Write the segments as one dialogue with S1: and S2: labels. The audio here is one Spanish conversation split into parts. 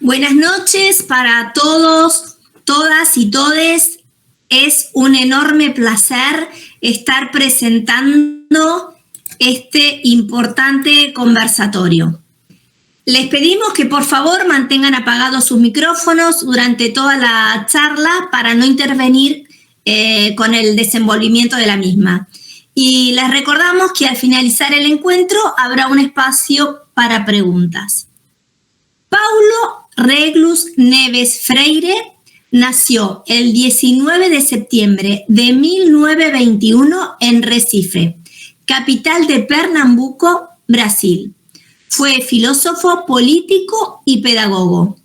S1: Buenas noches para todos, todas y todes. Es un enorme placer estar presentando este importante conversatorio. Les pedimos que por favor mantengan apagados sus micrófonos durante toda la charla para no intervenir con el desenvolvimiento de la misma. Y les recordamos que al finalizar el encuentro habrá un espacio para preguntas. Paulo Reglus Neves Freire nació el 19 de septiembre de 1921 en Recife, capital de Pernambuco, Brasil. Fue filósofo, político y pedagogo.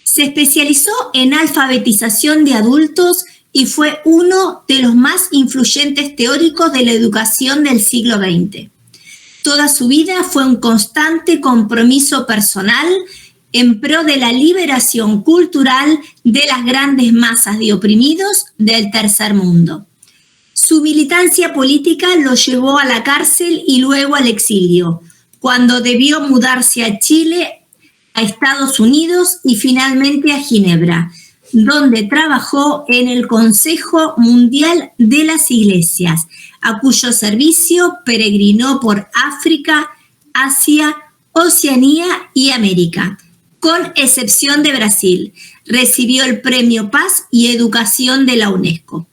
S1: Se especializó en alfabetización de adultos y fue uno de los más influyentes teóricos de la educación del siglo XX. Toda su vida fue un constante compromiso personal en pro de la liberación cultural de las grandes masas de oprimidos del tercer mundo. Su militancia política lo llevó a la cárcel y luego al exilio, cuando debió mudarse a Chile, a Estados Unidos y finalmente a Ginebra, donde trabajó en el Consejo Mundial de las Iglesias, a cuyo servicio peregrinó por África, Asia, Oceanía y América, con excepción de Brasil. Recibió el Premio Paz y Educación de la UNESCO.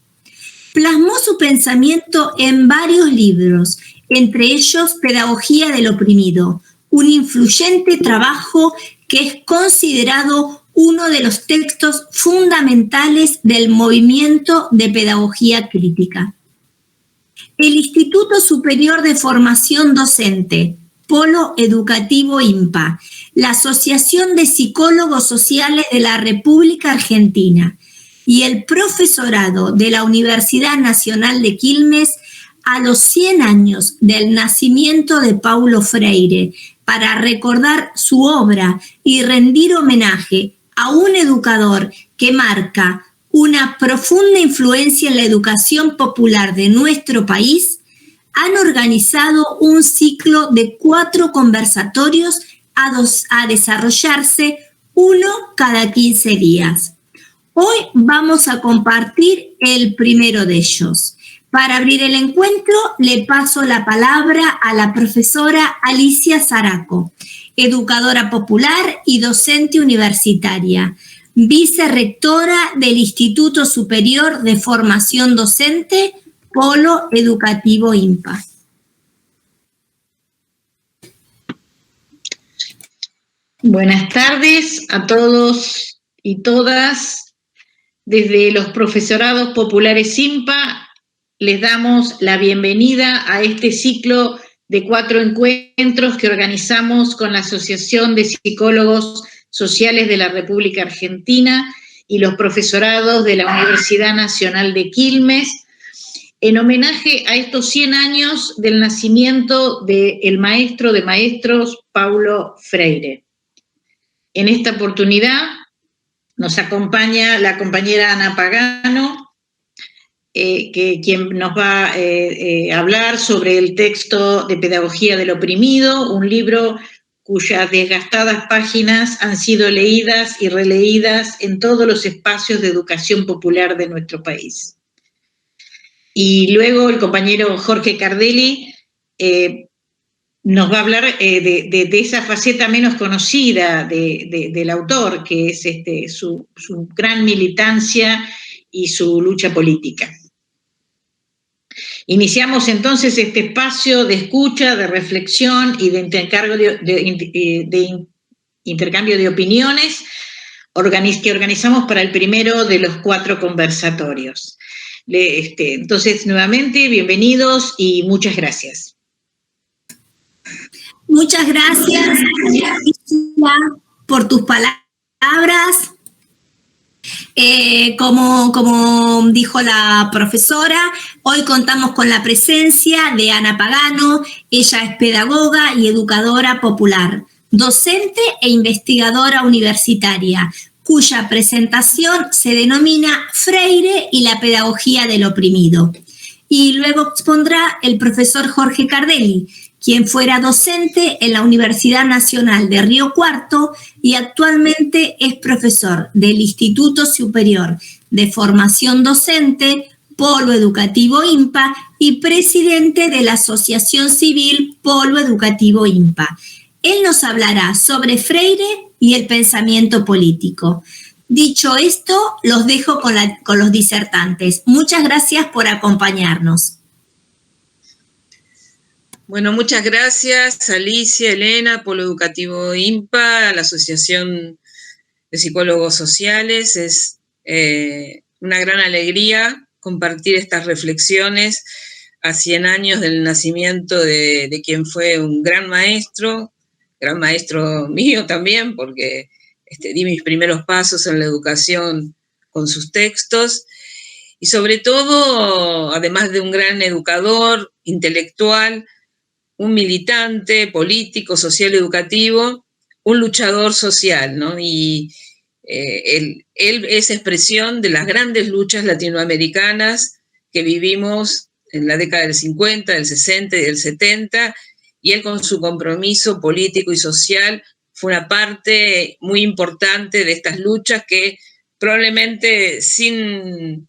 S1: Plasmó su pensamiento en varios libros, entre ellos Pedagogía del Oprimido, un influyente trabajo que es considerado uno de los textos fundamentales del movimiento de pedagogía crítica. El Instituto Superior de Formación Docente, Polo Educativo INPA, la Asociación de Psicólogos Sociales de la República Argentina y el profesorado de la Universidad Nacional de Quilmes a los 100 años del nacimiento de Paulo Freire para recordar su obra y rendir homenaje a un educador que marca una profunda influencia en la educación popular de nuestro país, han organizado un ciclo de 4 conversatorios a desarrollarse uno cada 15 días. Hoy vamos a compartir el primero de ellos. Para abrir el encuentro, le paso la palabra a la profesora Alicia Zaraco, educadora popular y docente universitaria, vicerrectora del Instituto Superior de Formación Docente, Polo Educativo INPA.
S2: Buenas tardes a todos y todas. Desde los profesorados populares INPA les damos la bienvenida a este ciclo de 4 encuentros que organizamos con la Asociación de Psicólogos Sociales de la República Argentina y los profesorados de la Universidad Nacional de Quilmes, en homenaje a estos 100 años del nacimiento del maestro de maestros, Paulo Freire. En esta oportunidad nos acompaña la compañera Ana Pagano, quien nos va a hablar sobre el texto de Pedagogía del Oprimido, un libro cuyas desgastadas páginas han sido leídas y releídas en todos los espacios de educación popular de nuestro país. Y luego el compañero Jorge Cardelli nos va a hablar de esa faceta menos conocida del autor, que es su gran militancia y su lucha política. Iniciamos entonces este espacio de escucha, de reflexión y de intercambio de opiniones que organizamos para el primero de los 4 conversatorios. Entonces, nuevamente, bienvenidos y muchas gracias.
S1: Muchas gracias, Alicia, por tus palabras. Como dijo la profesora, hoy contamos con la presencia de Ana Pagano. Ella es pedagoga y educadora popular, docente e investigadora universitaria, cuya presentación se denomina Freire y la pedagogía del oprimido. Y luego expondrá el profesor Jorge Cardelli, quien fuera docente en la Universidad Nacional de Río Cuarto y actualmente es profesor del Instituto Superior de Formación Docente, Polo Educativo IMPA, y presidente de la Asociación Civil Polo Educativo IMPA. Él nos hablará sobre Freire y el pensamiento político. Dicho esto, los dejo con los disertantes. Muchas gracias por acompañarnos.
S3: Bueno, muchas gracias, Alicia, Elena, Polo Educativo IMPA, la Asociación de Psicólogos Sociales. Es una gran alegría compartir estas reflexiones a 100 años del nacimiento de quien fue un gran maestro mío también, porque di mis primeros pasos en la educación con sus textos, y sobre todo, además de un gran educador, intelectual, un militante político, social, educativo, un luchador social, ¿no? Y él es expresión de las grandes luchas latinoamericanas que vivimos en la década del 50, del 60 y del 70, y él con su compromiso político y social fue una parte muy importante de estas luchas que probablemente sin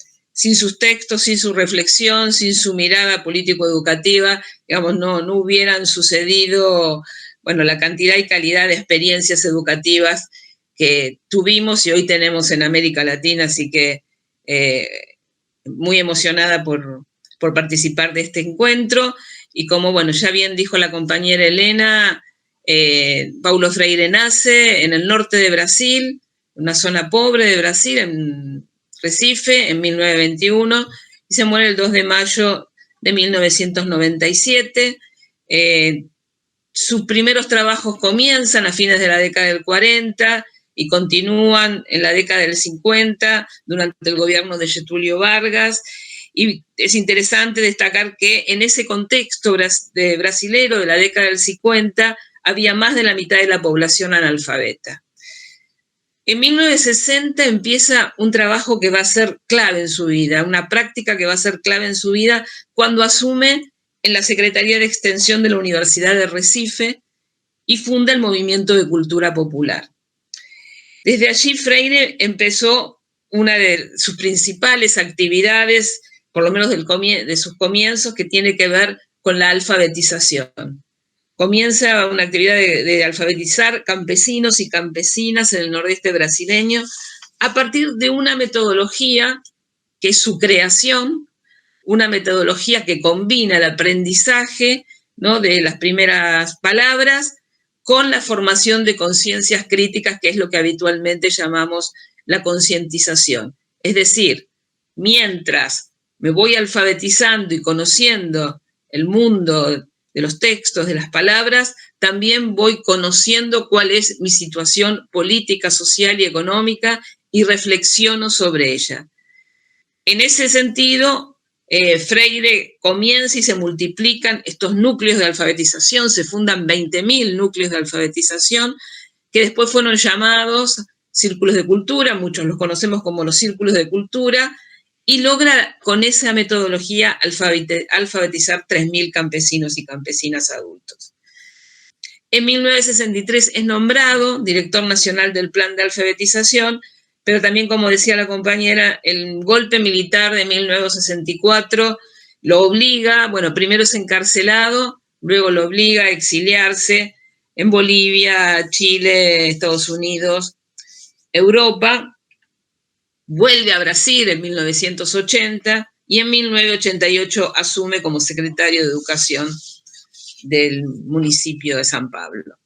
S3: sus textos, sin su reflexión, sin su mirada político-educativa, digamos, no hubieran sucedido, bueno, la cantidad y calidad de experiencias educativas que tuvimos y hoy tenemos en América Latina, así que muy emocionada por participar de este encuentro. Y como, bueno, ya bien dijo la compañera Elena, Paulo Freire nace en el norte de Brasil, una zona pobre de Brasil, en Recife, en 1921, y se muere el 2 de mayo de 1997. Sus primeros trabajos comienzan a fines de la década del 40 y continúan en la década del 50 durante el gobierno de Getúlio Vargas. Y es interesante destacar que en ese contexto brasilero de la década del 50 había más de la mitad de la población analfabeta. En 1960 empieza un trabajo que va a ser clave en su vida, una práctica que va a ser clave en su vida cuando asume en la Secretaría de Extensión de la Universidad de Recife y funda el Movimiento de Cultura Popular. Desde allí Freire empezó una de sus principales actividades, por lo menos de sus comienzos, que tiene que ver con la alfabetización. Comienza una actividad de alfabetizar campesinos y campesinas en el nordeste brasileño a partir de una metodología que es su creación, una metodología que combina el aprendizaje, ¿no?, de las primeras palabras con la formación de conciencias críticas, que es lo que habitualmente llamamos la concientización. Es decir, mientras me voy alfabetizando y conociendo el mundo de los textos, de las palabras, también voy conociendo cuál es mi situación política, social y económica y reflexiono sobre ella. En ese sentido, Freire comienza y se multiplican estos núcleos de alfabetización, se fundan 20.000 núcleos de alfabetización que después fueron llamados círculos de cultura, muchos los conocemos como los círculos de cultura, y logra con esa metodología alfabetizar 3.000 campesinos y campesinas adultos. En 1963 es nombrado director nacional del Plan de Alfabetización, pero también, como decía la compañera, el golpe militar de 1964 lo obliga, bueno, primero es encarcelado, luego lo obliga a exiliarse en Bolivia, Chile, Estados Unidos, Europa. Vuelve a Brasil en 1980 y en 1988 asume como secretario de Educación del municipio de San Pablo.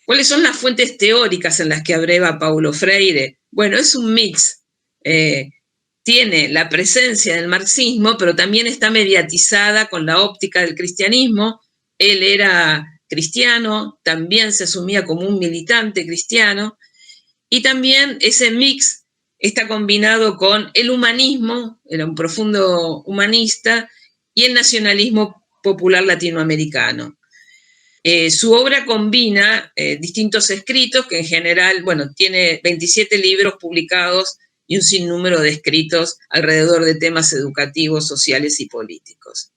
S3: ¿Cuáles son las fuentes teóricas en las que abreva Paulo Freire? Bueno, es un mix. Tiene la presencia del marxismo, pero también está mediatizada con la óptica del cristianismo. Él era cristiano, también se asumía como un militante cristiano, y también ese mix está combinado con el humanismo, era un profundo humanista, y el nacionalismo popular latinoamericano. Su obra combina distintos escritos que en general, bueno, tiene 27 libros publicados y un sinnúmero de escritos alrededor de temas educativos, sociales y políticos.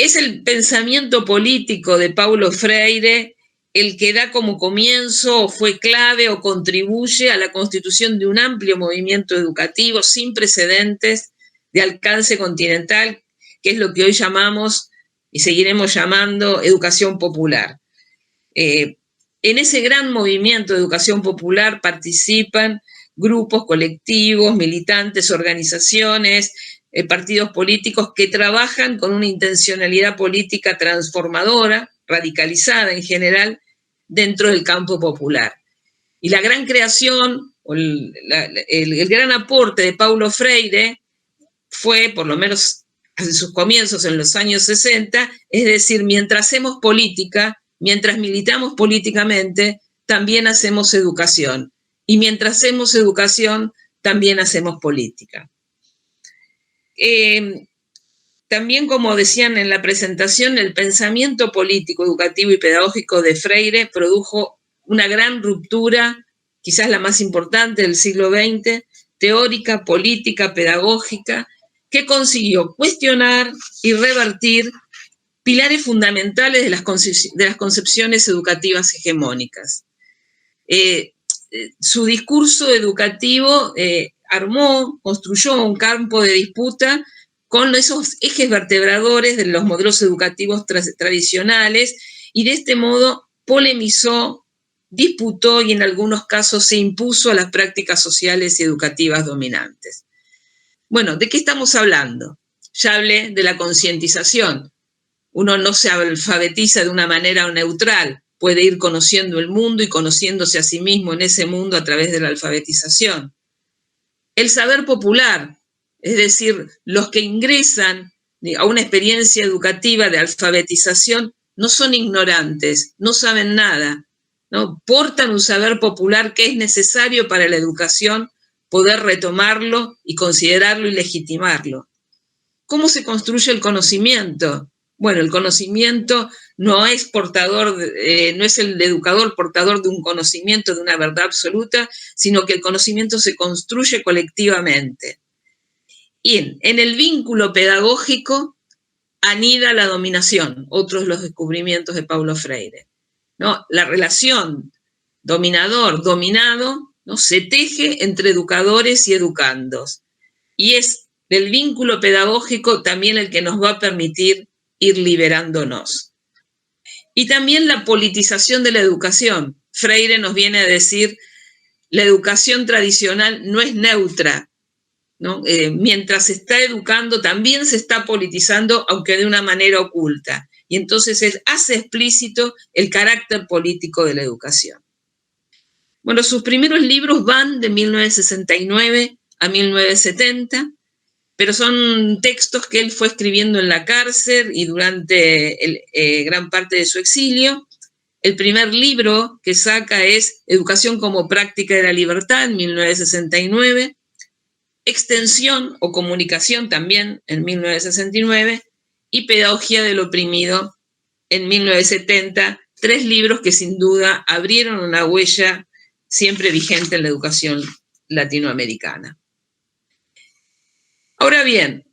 S3: Es el pensamiento político de Paulo Freire el que da como comienzo, o fue clave o contribuye a la constitución de un amplio movimiento educativo sin precedentes de alcance continental, que es lo que hoy llamamos y seguiremos llamando educación popular. En ese gran movimiento de educación popular participan grupos, colectivos, militantes, organizaciones, partidos políticos que trabajan con una intencionalidad política transformadora, radicalizada en general, dentro del campo popular. Y la gran creación, o el gran aporte de Paulo Freire fue, por lo menos en sus comienzos en los años 60, es decir, mientras hacemos política, mientras militamos políticamente, también hacemos educación. Y mientras hacemos educación, también hacemos política. También, como decían en la presentación, el pensamiento político, educativo y pedagógico de Freire produjo una gran ruptura, quizás la más importante del siglo XX, teórica, política, pedagógica, que consiguió cuestionar y revertir pilares fundamentales de las concepciones educativas hegemónicas. Su discurso educativo construyó un campo de disputa con esos ejes vertebradores de los modelos educativos tradicionales y de este modo polemizó, disputó y en algunos casos se impuso a las prácticas sociales y educativas dominantes. Bueno, ¿de qué estamos hablando? Ya hablé de la concientización. Uno no se alfabetiza de una manera neutral, puede ir conociendo el mundo y conociéndose a sí mismo en ese mundo a través de la alfabetización. El saber popular, es decir, los que ingresan a una experiencia educativa de alfabetización no son ignorantes, no saben nada, ¿no? Portan un saber popular que es necesario para la educación poder retomarlo y considerarlo y legitimarlo. ¿Cómo se construye el conocimiento? Bueno, el conocimiento no es no es el educador portador de un conocimiento, de una verdad absoluta, sino que el conocimiento se construye colectivamente. Y en el vínculo pedagógico anida la dominación, otros de los descubrimientos de Paulo Freire, ¿no? La relación dominador-dominado, ¿no? Se teje entre educadores y educandos. Y es del vínculo pedagógico también el que nos va a permitir ir liberándonos. Y también la politización de la educación. Freire nos viene a decir, la educación tradicional no es neutra, ¿no? Mientras se está educando, también se está politizando, aunque de una manera oculta. Y entonces hace explícito el carácter político de la educación. Bueno, sus primeros libros van de 1969 a 1970, pero son textos que él fue escribiendo en la cárcel y durante gran parte de su exilio. El primer libro que saca es Educación como práctica de la libertad, en 1969, Extensión o comunicación también, en 1969, y Pedagogía del oprimido, en 1970, 3 libros que sin duda abrieron una huella siempre vigente en la educación latinoamericana. Ahora bien,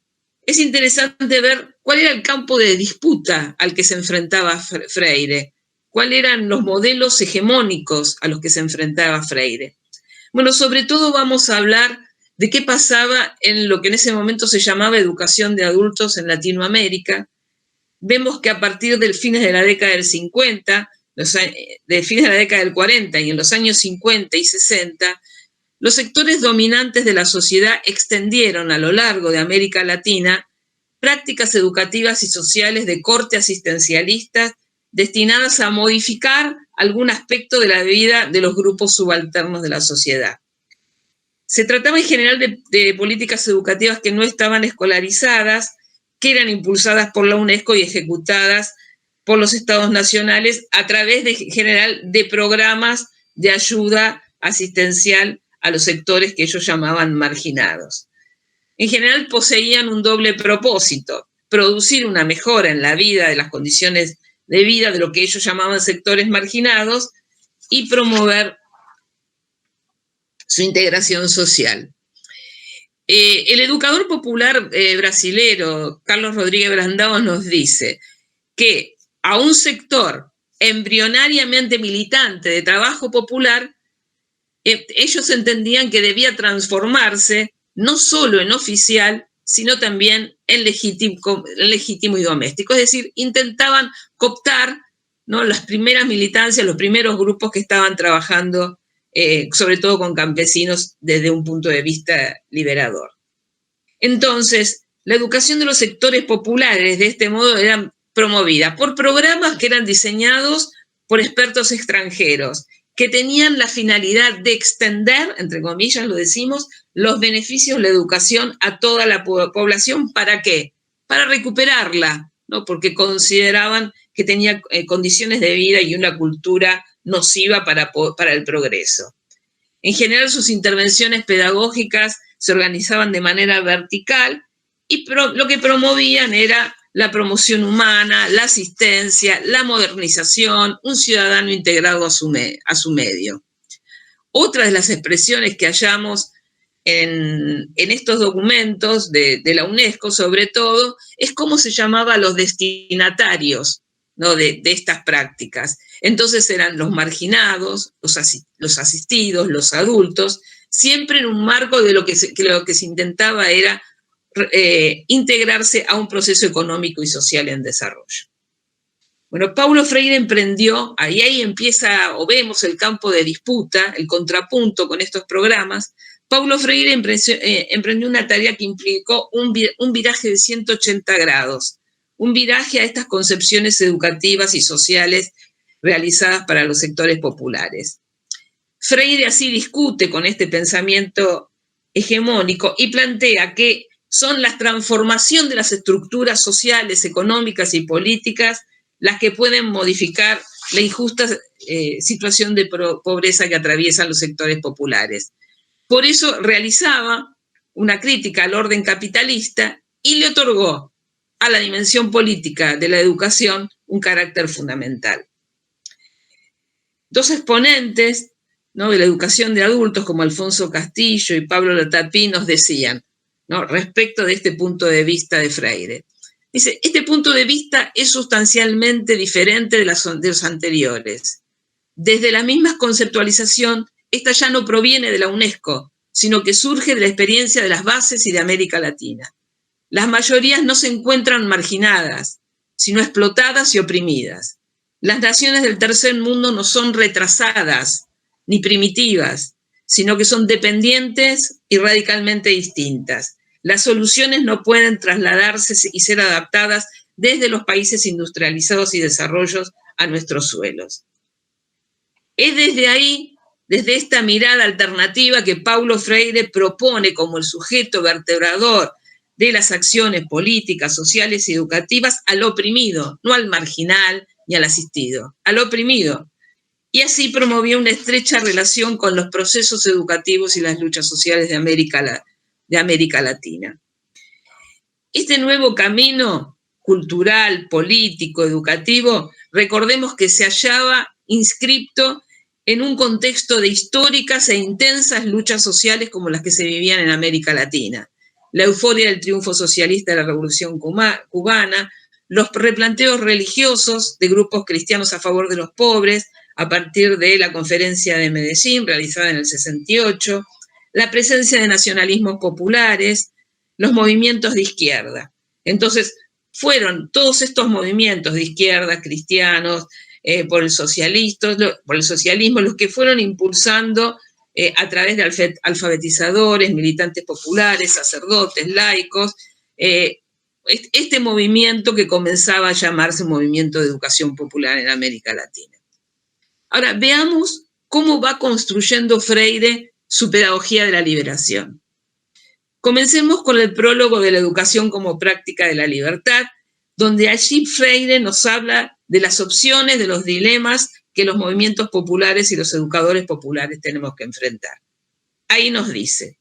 S3: es interesante ver cuál era el campo de disputa al que se enfrentaba Freire, cuáles eran los modelos hegemónicos a los que se enfrentaba Freire. Bueno, sobre todo vamos a hablar de qué pasaba en lo que en ese momento se llamaba educación de adultos en Latinoamérica. Vemos que a partir de fines de la década del 50, de fines de la década del 40 y en los años 50 y 60, los sectores dominantes de la sociedad extendieron a lo largo de América Latina prácticas educativas y sociales de corte asistencialista destinadas a modificar algún aspecto de la vida de los grupos subalternos de la sociedad. Se trataba en general de políticas educativas que no estaban escolarizadas, que eran impulsadas por la UNESCO y ejecutadas por los estados nacionales a través en general de programas de ayuda asistencial a los sectores que ellos llamaban marginados. En general poseían un doble propósito: producir una mejora en la vida, de las condiciones de vida de lo que ellos llamaban sectores marginados y promover su integración social. El educador popular brasilero, Carlos Rodríguez Brandão, nos dice que a un sector embrionariamente militante de trabajo popular, ellos entendían que debía transformarse no solo en oficial, sino también en legítimo y doméstico. Es decir, intentaban cooptar, ¿no?, las primeras militancias, los primeros grupos que estaban trabajando, sobre todo con campesinos, desde un punto de vista liberador. Entonces, la educación de los sectores populares de este modo era promovida por programas que eran diseñados por expertos extranjeros, que tenían la finalidad de extender, entre comillas lo decimos, los beneficios de la educación a toda la población. ¿Para qué? Para recuperarla, ¿no?, porque consideraban que tenía condiciones de vida y una cultura nociva para el progreso. En general, sus intervenciones pedagógicas se organizaban de manera vertical y lo que promovían era la promoción humana, la asistencia, la modernización, un ciudadano integrado a su medio. Otra de las expresiones que hallamos en estos documentos de la UNESCO, sobre todo, es cómo se llamaba a los destinatarios, ¿no?, de estas prácticas. Entonces eran los marginados, los asistidos, los adultos, siempre en un marco de lo que se intentaba era integrarse a un proceso económico y social en desarrollo. Bueno, Paulo Freire emprendió, ahí empieza o vemos el campo de disputa, el contrapunto con estos programas. Paulo Freire emprendió una tarea que implicó un viraje de 180 grados, un viraje a estas concepciones educativas y sociales realizadas para los sectores populares. Freire así discute con este pensamiento hegemónico y plantea que son la transformación de las estructuras sociales, económicas y políticas las que pueden modificar la injusta situación de pobreza que atraviesan los sectores populares. Por eso realizaba una crítica al orden capitalista y le otorgó a la dimensión política de la educación un carácter fundamental. Dos exponentes, ¿no?, de la educación de adultos, como Alfonso Castillo y Pablo Latapí, nos decían, ¿no?, respecto de este punto de vista de Freire. Dice, este punto de vista es sustancialmente diferente de los anteriores. Desde la misma conceptualización, esta ya no proviene de la UNESCO, sino que surge de la experiencia de las bases y de América Latina. Las mayorías no se encuentran marginadas, sino explotadas y oprimidas. Las naciones del tercer mundo no son retrasadas ni primitivas, sino que son dependientes y radicalmente distintas. Las soluciones no pueden trasladarse y ser adaptadas desde los países industrializados y desarrollos a nuestros suelos. Es desde ahí, desde esta mirada alternativa, que Paulo Freire propone como el sujeto vertebrador de las acciones políticas, sociales y educativas al oprimido, no al marginal ni al asistido, al oprimido. Y así promovió una estrecha relación con los procesos educativos y las luchas sociales de América Latina. Este nuevo camino cultural, político, educativo, recordemos que se hallaba inscripto en un contexto de históricas e intensas luchas sociales como las que se vivían en América Latina. La euforia del triunfo socialista de la Revolución cubana, los replanteos religiosos de grupos cristianos a favor de los pobres, a partir de la Conferencia de Medellín, realizada en el 68, la presencia de nacionalismos populares, los movimientos de izquierda. Entonces, fueron todos estos movimientos de izquierda, cristianos, por el socialismo, los que fueron impulsando a través de alfabetizadores, militantes populares, sacerdotes, laicos, este movimiento que comenzaba a llamarse Movimiento de Educación Popular en América Latina. Ahora, veamos cómo va construyendo Freire su pedagogía de la liberación. Comencemos con el prólogo de la educación como práctica de la libertad, donde allí Freire nos habla de las opciones, de los dilemas que los movimientos populares y los educadores populares tenemos que enfrentar. Ahí nos dice,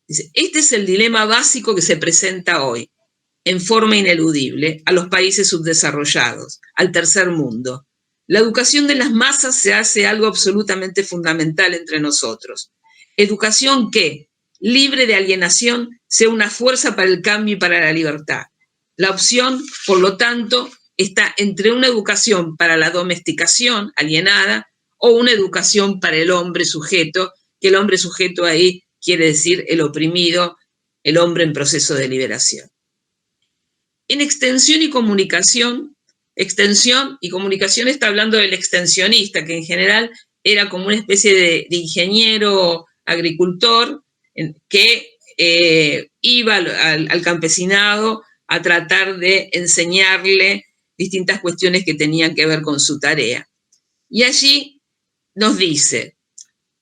S3: este es el dilema básico que se presenta hoy, en forma ineludible, a los países subdesarrollados, al tercer mundo. La educación de las masas se hace algo absolutamente fundamental entre nosotros. Educación que, libre de alienación, sea una fuerza para el cambio y para la libertad. La opción, por lo tanto, está entre una educación para la domesticación alienada o una educación para el hombre sujeto, que el hombre sujeto ahí quiere decir el oprimido, el hombre en proceso de liberación. En extensión y comunicación está hablando del extensionista, que en general era como una especie de ingeniero agricultor que iba al campesinado a tratar de enseñarle distintas cuestiones que tenían que ver con su tarea. Y allí nos dice,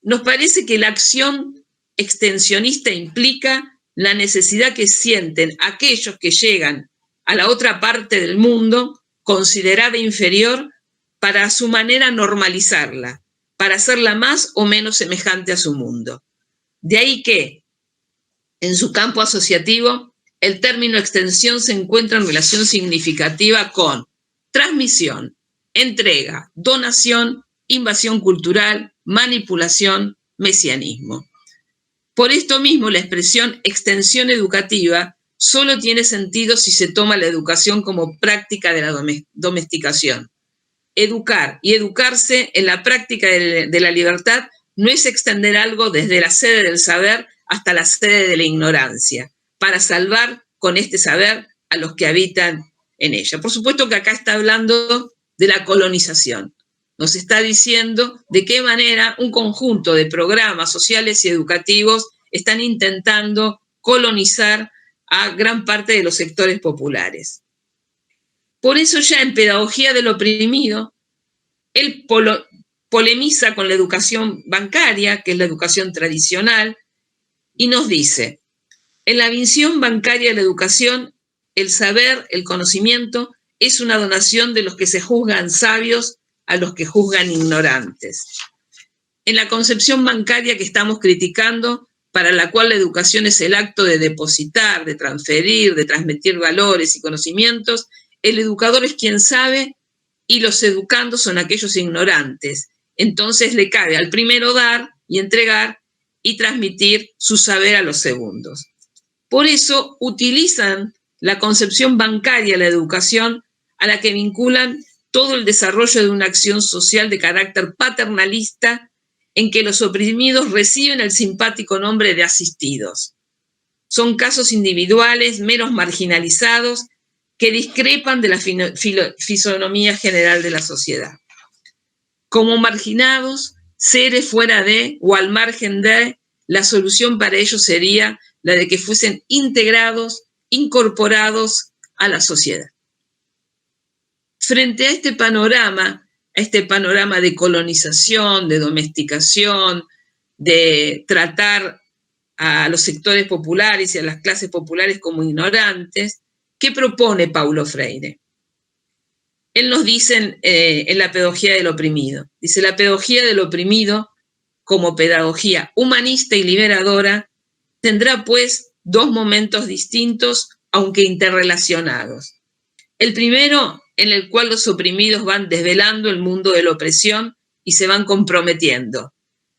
S3: nos parece que la acción extensionista implica la necesidad que sienten aquellos que llegan a la otra parte del mundo, considerada inferior, para a su manera normalizarla, para hacerla más o menos semejante a su mundo. De ahí que, en su campo asociativo, el término extensión se encuentra en relación significativa con transmisión, entrega, donación, invasión cultural, manipulación, mesianismo. Por esto mismo, la expresión extensión educativa solo tiene sentido si se toma la educación como práctica de la domesticación. Educar y educarse en la práctica de la libertad no es extender algo desde la sede del saber hasta la sede de la ignorancia, para salvar con este saber a los que habitan en ella. Por supuesto que acá está hablando de la colonización. Nos está diciendo de qué manera un conjunto de programas sociales y educativos están intentando colonizar a gran parte de los sectores populares. Por eso ya en Pedagogía del Oprimido, él polemiza con la educación bancaria, que es la educación tradicional, y nos dice, en la visión bancaria de la educación, el saber, el conocimiento, es una donación de los que se juzgan sabios a los que juzgan ignorantes. En la concepción bancaria que estamos criticando, para la cual la educación es el acto de depositar, de transferir, de transmitir valores y conocimientos, el educador es quien sabe y los educandos son aquellos ignorantes. Entonces le cabe al primero dar y entregar y transmitir su saber a los segundos. Por eso utilizan la concepción bancaria de la educación a la que vinculan todo el desarrollo de una acción social de carácter paternalista en que los oprimidos reciben el simpático nombre de asistidos. Son casos individuales, meros marginalizados, que discrepan de la fisonomía general de la sociedad. Como marginados, seres fuera de o al margen de, la solución para ellos sería la de que fuesen integrados, incorporados a la sociedad. Frente a este panorama de colonización, de domesticación, de tratar a los sectores populares y a las clases populares como ignorantes, ¿qué propone Paulo Freire? Él nos dice en la pedagogía del oprimido, dice, la pedagogía del oprimido, como pedagogía humanista y liberadora, tendrá pues dos momentos distintos, aunque interrelacionados. El primero, en el cual los oprimidos van desvelando el mundo de la opresión y se van comprometiendo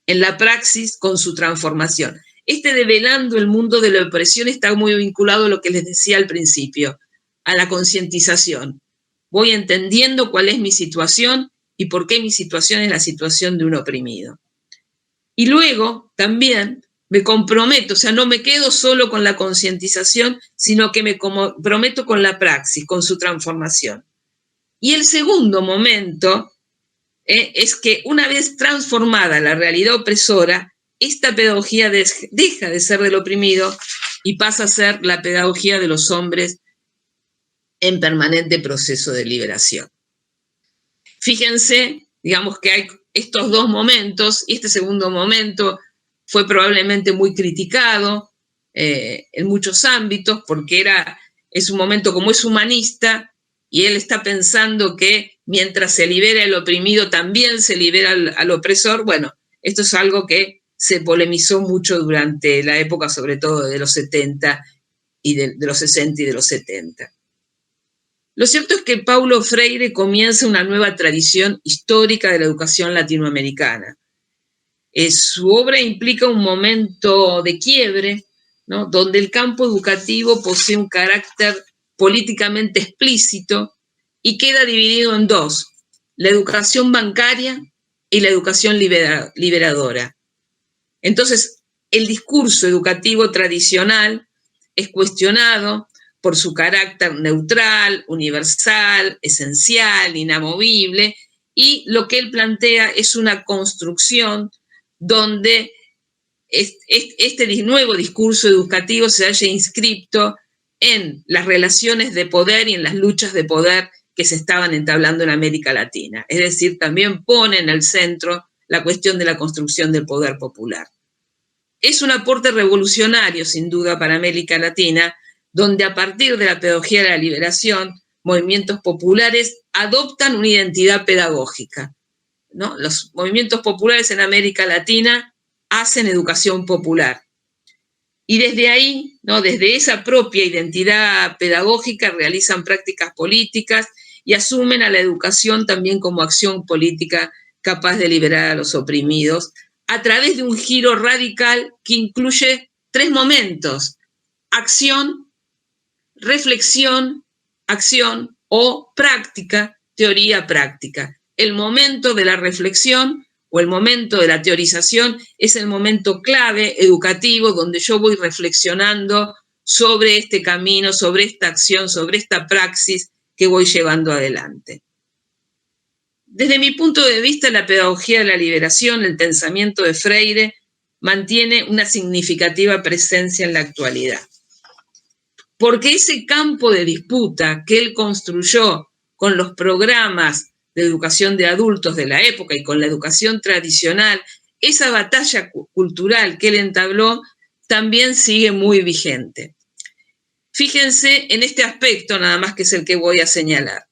S3: en la praxis con su transformación. Este develando el mundo de la opresión está muy vinculado a lo que les decía al principio, a la concientización. Voy entendiendo cuál es mi situación y por qué mi situación es la situación de un oprimido. Y luego también me comprometo, o sea, no me quedo solo con la concientización, sino que me comprometo con la praxis, con su transformación. Y el segundo momento es que una vez transformada la realidad opresora, esta pedagogía deja de ser del oprimido y pasa a ser la pedagogía de los hombres en permanente proceso de liberación. Fíjense, digamos que hay estos dos momentos, y este segundo momento fue probablemente muy criticado en muchos ámbitos, porque es un momento como es humanista, y él está pensando que mientras se libera el oprimido, también se libera al opresor. Bueno, esto es algo que se polemizó mucho durante la época, sobre todo de los 70 y de los 60 y de los 70. Lo cierto es que Paulo Freire comienza una nueva tradición histórica de la educación latinoamericana. Su obra implica un momento de quiebre, ¿no?, donde el campo educativo posee un carácter políticamente explícito y queda dividido en dos: la educación bancaria y la educación liberadora. Entonces, el discurso educativo tradicional es cuestionado por su carácter neutral, universal, esencial, inamovible, y lo que él plantea es una construcción donde este nuevo discurso educativo se haya inscripto en las relaciones de poder y en las luchas de poder que se estaban entablando en América Latina. Es decir, también pone en el centro la cuestión de la construcción del poder popular. Es un aporte revolucionario, sin duda, para América Latina, donde a partir de la pedagogía de la liberación, movimientos populares adoptan una identidad pedagógica, ¿no? Los movimientos populares en América Latina hacen educación popular. Y desde ahí, ¿no?, desde esa propia identidad pedagógica, realizan prácticas políticas y asumen a la educación también como acción política capaz de liberar a los oprimidos, a través de un giro radical que incluye 3 momentos: acción, reflexión, acción, o práctica, teoría, práctica. El momento de la reflexión o el momento de la teorización es el momento clave educativo donde yo voy reflexionando sobre este camino, sobre esta acción, sobre esta praxis que voy llevando adelante. Desde mi punto de vista, la pedagogía de la liberación, el pensamiento de Freire, mantiene una significativa presencia en la actualidad. Porque ese campo de disputa que él construyó con los programas de educación de adultos de la época y con la educación tradicional, esa batalla cultural que él entabló también sigue muy vigente. Fíjense en este aspecto, nada más, que es el que voy a señalar.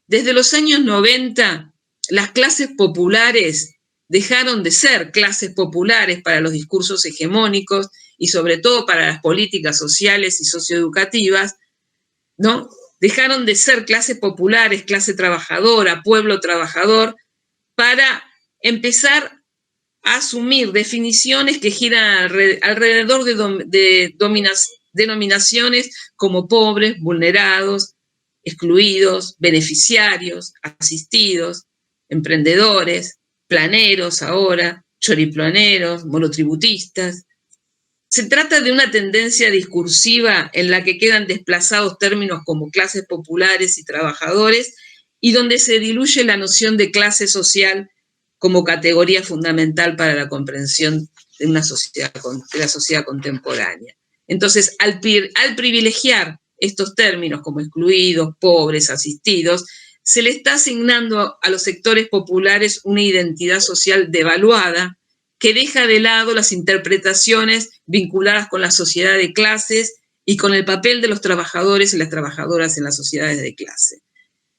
S3: Desde los años 90, las clases populares dejaron de ser clases populares para los discursos hegemónicos y sobre todo para las políticas sociales y socioeducativas, ¿no? Dejaron de ser clases populares, clase trabajadora, pueblo trabajador, para empezar a asumir definiciones que giran alrededor de denominaciones como pobres, vulnerados, excluidos, beneficiarios, asistidos, emprendedores, planeros ahora, choriplaneros, monotributistas. Se trata de una tendencia discursiva en la que quedan desplazados términos como clases populares y trabajadores, y donde se diluye la noción de clase social como categoría fundamental para la comprensión de una sociedad, de la sociedad contemporánea. Entonces, al privilegiar estos términos como excluidos, pobres, asistidos, se le está asignando a los sectores populares una identidad social devaluada que deja de lado las interpretaciones vinculadas con la sociedad de clases y con el papel de los trabajadores y las trabajadoras en las sociedades de clase.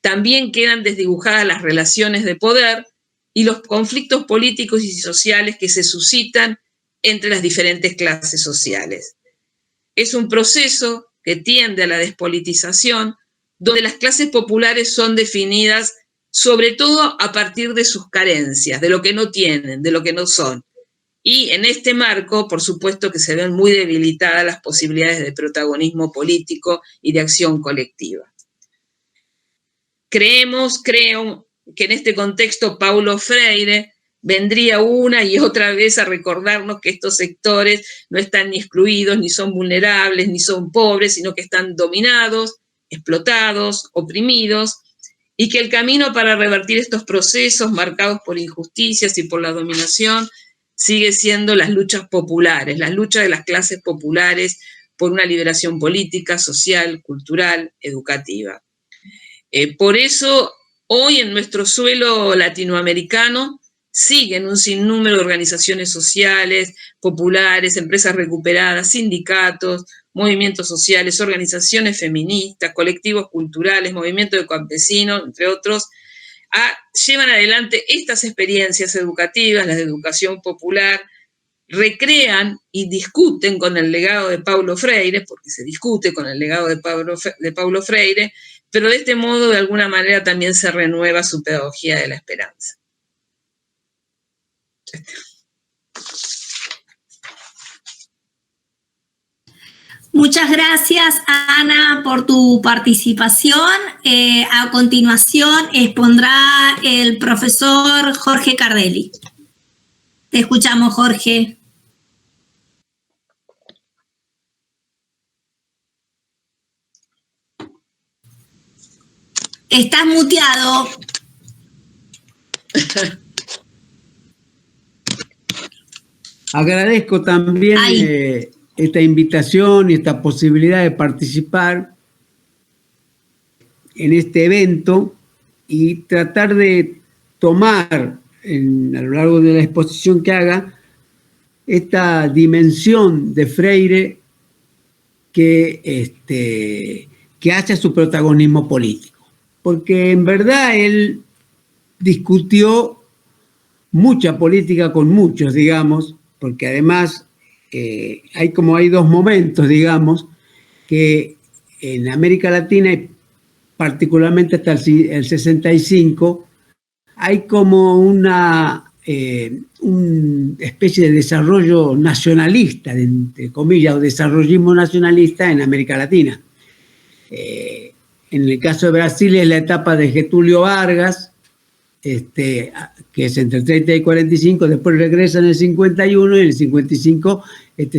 S3: También quedan desdibujadas las relaciones de poder y los conflictos políticos y sociales que se suscitan entre las diferentes clases sociales. Es un proceso que tiende a la despolitización, donde las clases populares son definidas sobre todo a partir de sus carencias, de lo que no tienen, de lo que no son. Y en este marco, por supuesto que se ven muy debilitadas las posibilidades de protagonismo político y de acción colectiva. Creo que en este contexto Paulo Freire vendría una y otra vez a recordarnos que estos sectores no están ni excluidos, ni son vulnerables, ni son pobres, sino que están dominados, explotados, oprimidos, y que el camino para revertir estos procesos marcados por injusticias y por la dominación sigue siendo las luchas populares, las luchas de las clases populares por una liberación política, social, cultural, educativa. Por eso, hoy en nuestro suelo latinoamericano siguen un sinnúmero de organizaciones sociales, populares, empresas recuperadas, sindicatos, movimientos sociales, organizaciones feministas, colectivos culturales, movimientos de campesinos, entre otros, llevan adelante estas experiencias educativas, las de educación popular, recrean y discuten con el legado de Paulo Freire, porque se discute con el legado de Paulo Freire, pero de este modo, de alguna manera, también se renueva su pedagogía de la esperanza.
S1: Muchas gracias, Ana, por tu participación. A continuación expondrá el profesor Jorge Cardelli. Te escuchamos, Jorge. Estás muteado.
S4: Agradezco también esta invitación y esta posibilidad de participar en este evento y tratar de tomar a lo largo de la exposición que haga esta dimensión de Freire que hace su protagonismo político. Porque en verdad él discutió mucha política con muchos, digamos, porque además hay dos momentos, digamos, que en América Latina, y particularmente hasta el 65, hay como una especie de desarrollo nacionalista, entre comillas, o desarrollismo nacionalista en América Latina. En el caso de Brasil es la etapa de Getúlio Vargas, que es entre el 30 y 45, después regresa en el 51 y en el 55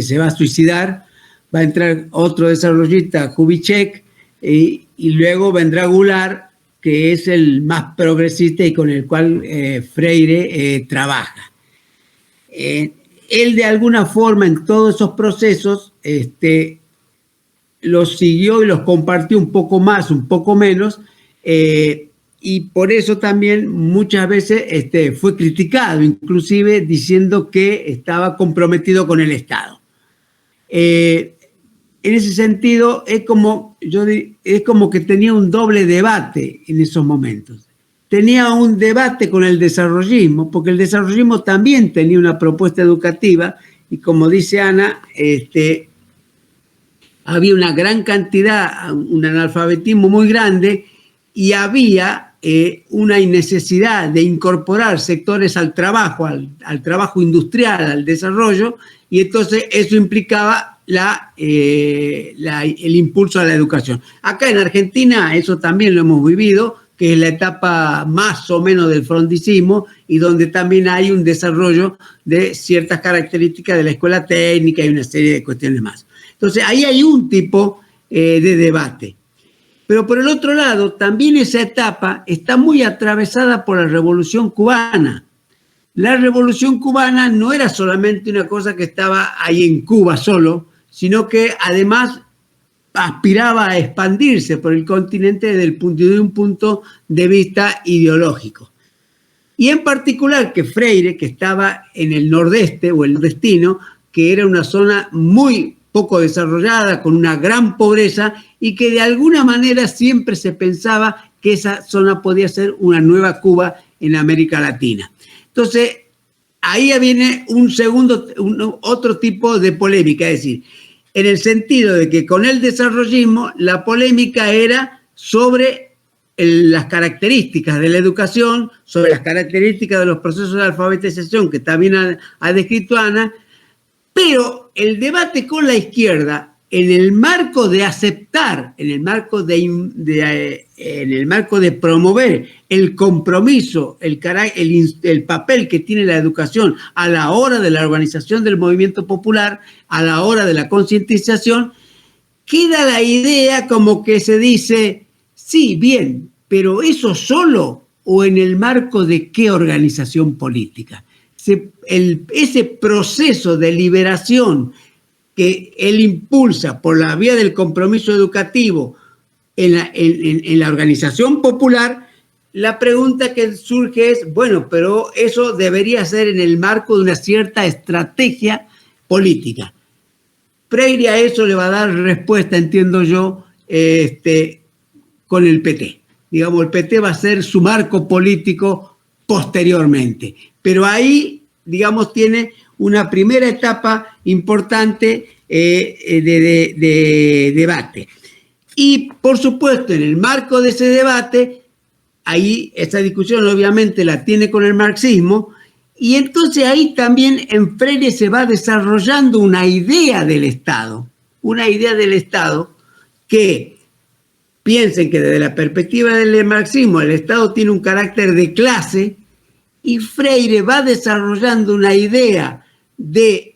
S4: se va a suicidar, va a entrar otro desarrollista, Kubitschek, y luego vendrá Goulart, que es el más progresista y con el cual Freire trabaja. Él de alguna forma en todos esos procesos los siguió y los compartió un poco más, un poco menos, y por eso también muchas veces fue criticado, inclusive diciendo que estaba comprometido con el Estado. En ese sentido, es como que tenía un doble debate en esos momentos. Tenía un debate con el desarrollismo, porque el desarrollismo también tenía una propuesta educativa, y como dice Ana, había una gran cantidad, un analfabetismo muy grande, y había una necesidad de incorporar sectores al trabajo industrial, al desarrollo, y entonces eso implicaba el impulso a la educación. Acá en Argentina eso también lo hemos vivido, que es la etapa más o menos del frondicismo, y donde también hay un desarrollo de ciertas características de la escuela técnica y una serie de cuestiones más. Entonces ahí hay un tipo de debate. Pero por el otro lado, también esa etapa está muy atravesada por la Revolución Cubana. La Revolución Cubana no era solamente una cosa que estaba ahí en Cuba solo, sino que además aspiraba a expandirse por el continente desde un punto de vista ideológico. Y en particular que Freire, que estaba en el nordeste o el nordestino, que era una zona muy poco desarrollada, con una gran pobreza, y que de alguna manera siempre se pensaba que esa zona podía ser una nueva Cuba en América Latina. Entonces, ahí viene otro tipo de polémica, es decir, en el sentido de que con el desarrollismo la polémica era sobre las características de la educación, sobre las características de los procesos de alfabetización que también ha descrito Ana, pero el debate con la izquierda, en el marco de aceptar, en el marco de promover el compromiso, el papel que tiene la educación a la hora de la organización del movimiento popular, a la hora de la concientización, queda la idea como que se dice, sí, bien, pero eso solo o en el marco de qué organización política. Ese proceso de liberación que él impulsa por la vía del compromiso educativo en la organización popular, la pregunta que surge es, bueno, pero eso debería ser en el marco de una cierta estrategia política. Freire a eso le va a dar respuesta, entiendo yo, con el PT. Digamos, el PT va a ser su marco político posteriormente. Pero ahí, digamos, tiene una primera etapa importante de debate. Y, por supuesto, en el marco de ese debate, ahí esta discusión obviamente la tiene con el marxismo, y entonces ahí también en Freire se va desarrollando una idea del Estado, una idea del Estado que piensen que desde la perspectiva del marxismo el Estado tiene un carácter de clase, y Freire va desarrollando una idea de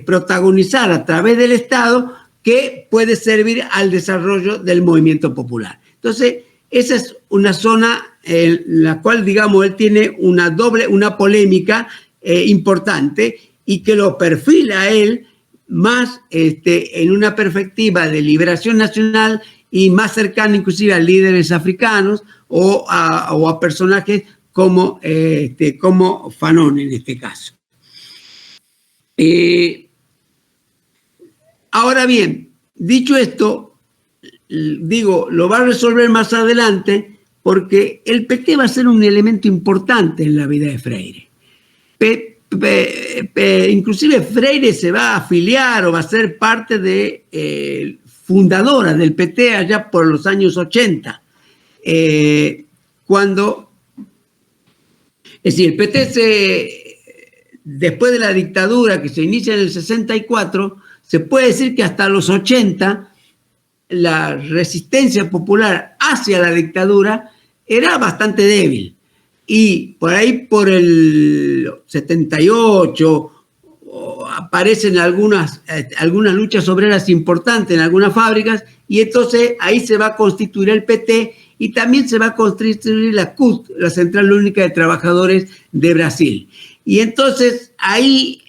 S4: protagonizar a través del Estado que puede servir al desarrollo del movimiento popular. Entonces, esa es una zona en la cual, digamos, él tiene una polémica importante y que lo perfila a él más en una perspectiva de liberación nacional y más cercana inclusive a líderes africanos o a personajes como Fanon en este caso. Ahora bien, dicho esto, digo, lo va a resolver más adelante porque el PT va a ser un elemento importante en la vida de Freire. Inclusive Freire se va a afiliar o va a ser parte de fundadora del PT allá por los años 80, cuando, es decir, el PT después de la dictadura que se inicia en el 64, se puede decir que hasta los 80 la resistencia popular hacia la dictadura era bastante débil. Y por ahí, por el 78, aparecen algunas luchas obreras importantes en algunas fábricas, y entonces ahí se va a constituir el PT y también se va a constituir la CUT, la Central Única de Trabajadores de Brasil. Y entonces ahí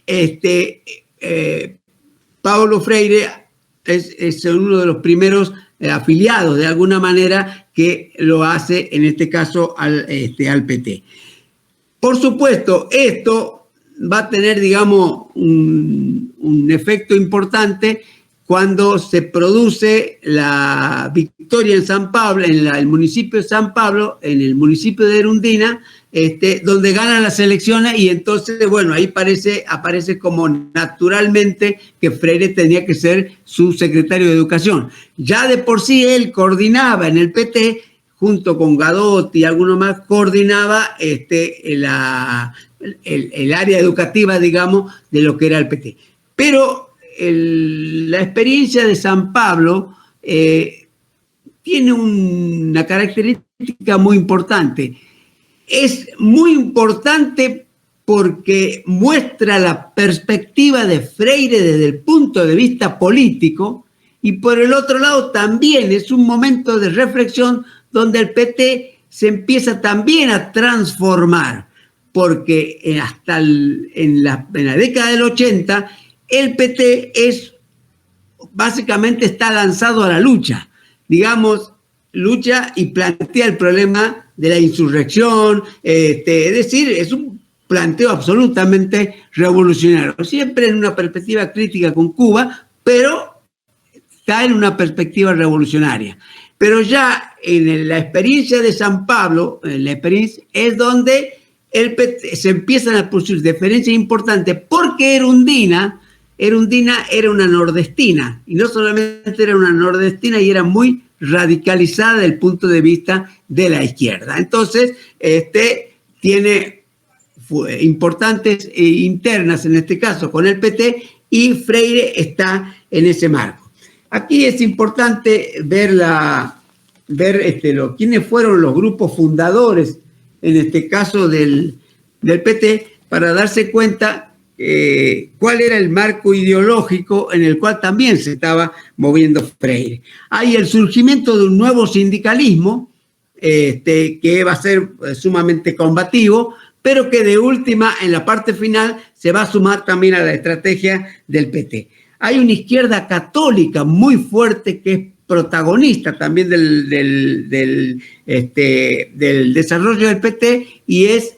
S4: Paulo Freire es uno de los primeros afiliados, de alguna manera, que lo hace, en este caso, al PT. Por supuesto, esto va a tener, digamos, un efecto importante cuando se produce la victoria en San Pablo, en el municipio de San Pablo, en el municipio de Erundina, donde ganan las elecciones, y entonces, bueno, ahí aparece como naturalmente que Freire tenía que ser su secretario de Educación. Ya de por sí él coordinaba en el PT, junto con Gadotti y alguno más, coordinaba el área educativa, digamos, de lo que era el PT. Pero la experiencia de San Pablo tiene una característica muy importante. Es muy importante porque muestra la perspectiva de Freire desde el punto de vista político, y por el otro lado también es un momento de reflexión donde el PT se empieza también a transformar, porque hasta en la década del 80 el PT básicamente está lanzado a la lucha, digamos, lucha y plantea el problema de la insurrección, es decir, es un planteo absolutamente revolucionario, siempre en una perspectiva crítica con Cuba, pero está en una perspectiva revolucionaria. Pero ya en la experiencia de San Pablo, es donde se empiezan a producir diferencias importantes, porque Erundina era una nordestina, y no solamente era una nordestina, y era muy radicalizada desde el punto de vista de la izquierda. Entonces, tiene importantes internas, en este caso con el PT, y Freire está en ese marco. Aquí es importante ver quiénes fueron los grupos fundadores, en este caso del PT, para darse cuenta cuál era el marco ideológico en el cual también se estaba moviendo Freire. Hay el surgimiento de un nuevo sindicalismo que va a ser sumamente combativo, pero que de última, en la parte final, se va a sumar también a la estrategia del PT. Hay una izquierda católica muy fuerte que es protagonista también del desarrollo del PT, y es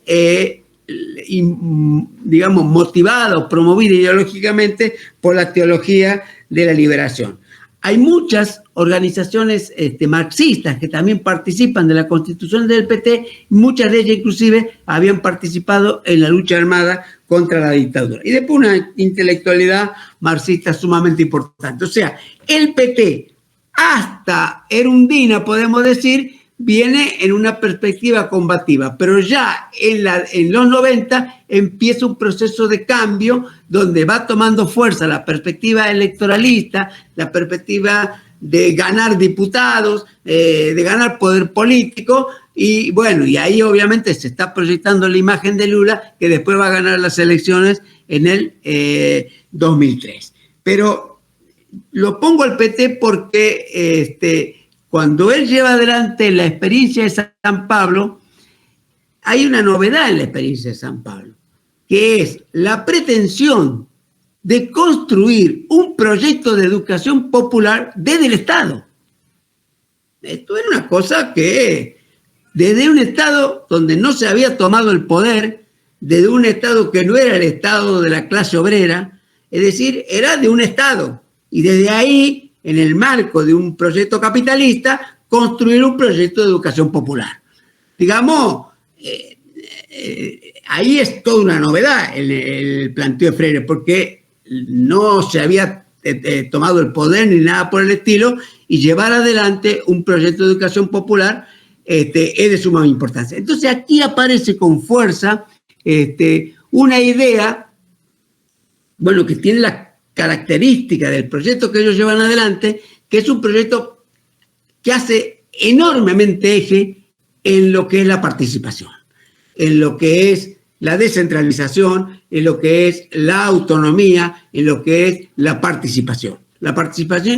S4: digamos, motivada o promovida ideológicamente por la teología de la liberación. Hay muchas organizaciones marxistas que también participan de la constitución del PT, y muchas de ellas inclusive habían participado en la lucha armada contra la dictadura. Y después una intelectualidad marxista sumamente importante. O sea, el PT hasta Erundina, podemos decir, viene en una perspectiva combativa, pero ya en los 90 empieza un proceso de cambio donde va tomando fuerza la perspectiva electoralista, la perspectiva de ganar diputados, de ganar poder político, y bueno, y ahí obviamente se está proyectando la imagen de Lula, que después va a ganar las elecciones en el 2003. Pero lo pongo al PT porque cuando él lleva adelante la experiencia de San Pablo, hay una novedad en la experiencia de San Pablo, que es la pretensión de construir un proyecto de educación popular desde el Estado. Esto era una cosa que, desde un Estado donde no se había tomado el poder, desde un Estado que no era el Estado de la clase obrera, es decir, era de un Estado. Y desde ahí, en el marco de un proyecto capitalista, construir un proyecto de educación popular. Digamos, ahí es toda una novedad el planteo de Freire, porque no se había tomado el poder ni nada por el estilo, y llevar adelante un proyecto de educación popular es de suma importancia. Entonces aquí aparece con fuerza una idea, bueno, que tiene la característica del proyecto que ellos llevan adelante, que es un proyecto que hace enormemente eje en lo que es la participación, en lo que es la descentralización, en lo que es la autonomía, en lo que es la participación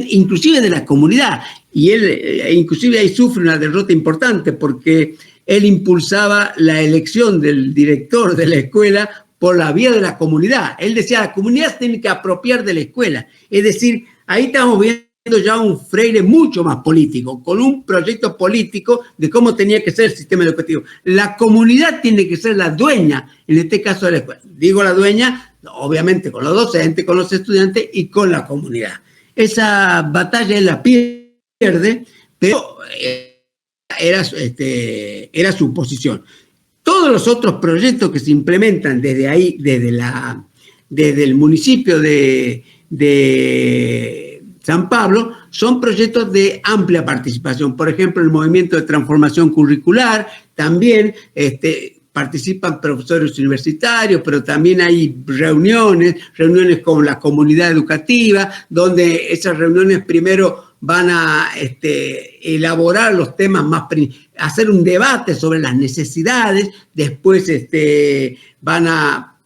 S4: inclusive de la comunidad. Y él inclusive ahí sufre una derrota importante, porque él impulsaba la elección del director de la escuela por la vía de la comunidad. Él decía, la comunidad se tiene que apropiar de la escuela. Es decir, ahí estamos viendo ya un Freire mucho más político, con un proyecto político de cómo tenía que ser el sistema educativo. La comunidad tiene que ser la dueña, en este caso de la escuela. Digo la dueña, obviamente con los docentes, con los estudiantes y con la comunidad. Esa batalla él la pierde, pero era su posición. Todos los otros proyectos que se implementan desde ahí, desde el municipio de San Pablo, son proyectos de amplia participación. Por ejemplo, el movimiento de transformación curricular, también participan profesores universitarios, pero también hay reuniones con la comunidad educativa, donde esas reuniones primero van a elaborar los temas hacer un debate sobre las necesidades, después van a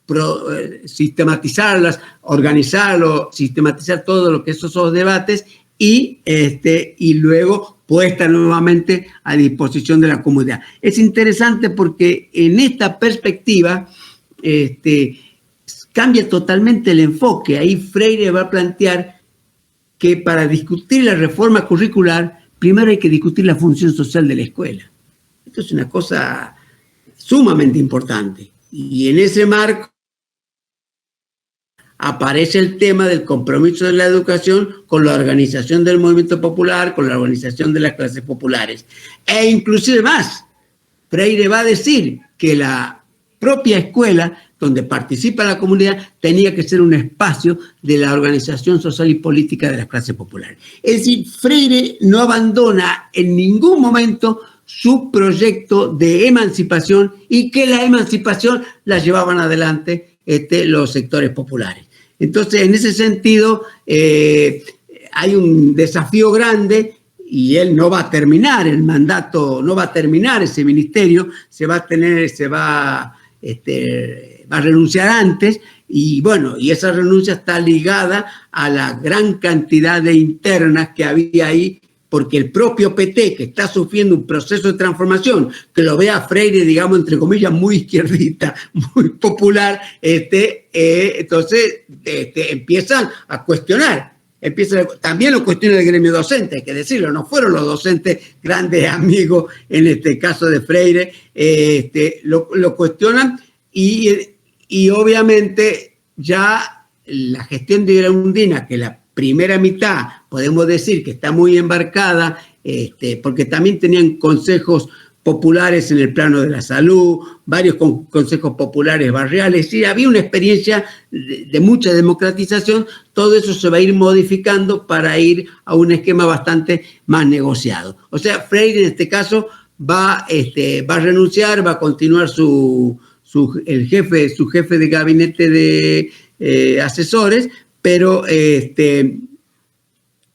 S4: sistematizarlas, organizarlo, sistematizar todo lo que esos debates y luego puesta nuevamente a disposición de la comunidad. Es interesante porque en esta perspectiva cambia totalmente el enfoque. Ahí Freire va a plantear que para discutir la reforma curricular, primero hay que discutir la función social de la escuela. Esto es una cosa sumamente importante. Y en ese marco aparece el tema del compromiso de la educación con la organización del movimiento popular, con la organización de las clases populares. E inclusive más, Freire va a decir que la propia escuela, donde participa la comunidad, tenía que ser un espacio de la organización social y política de las clases populares. Es decir, Freire no abandona en ningún momento su proyecto de emancipación, y que la emancipación la llevaban adelante los sectores populares. Entonces, en ese sentido, hay un desafío grande, y él no va a terminar el mandato, no va a terminar ese ministerio, va a renunciar antes, y bueno, y esa renuncia está ligada a la gran cantidad de internas que había ahí, porque el propio PT, que está sufriendo un proceso de transformación, que lo ve a Freire, digamos, entre comillas, muy izquierdista, muy popular, entonces empiezan a cuestionar. También lo cuestiona el gremio docente, hay que decirlo, no fueron los docentes grandes amigos, en este caso de Freire, lo cuestionan, y obviamente ya la gestión de Iraundina, que la primera mitad podemos decir que está muy embarcada, porque también tenían consejos populares en el plano de la salud, varios consejos populares barriales, y había una experiencia de mucha democratización. Todo eso se va a ir modificando para ir a un esquema bastante más negociado. O sea, Freire en este caso va a renunciar, va a continuar su jefe de gabinete de asesores, pero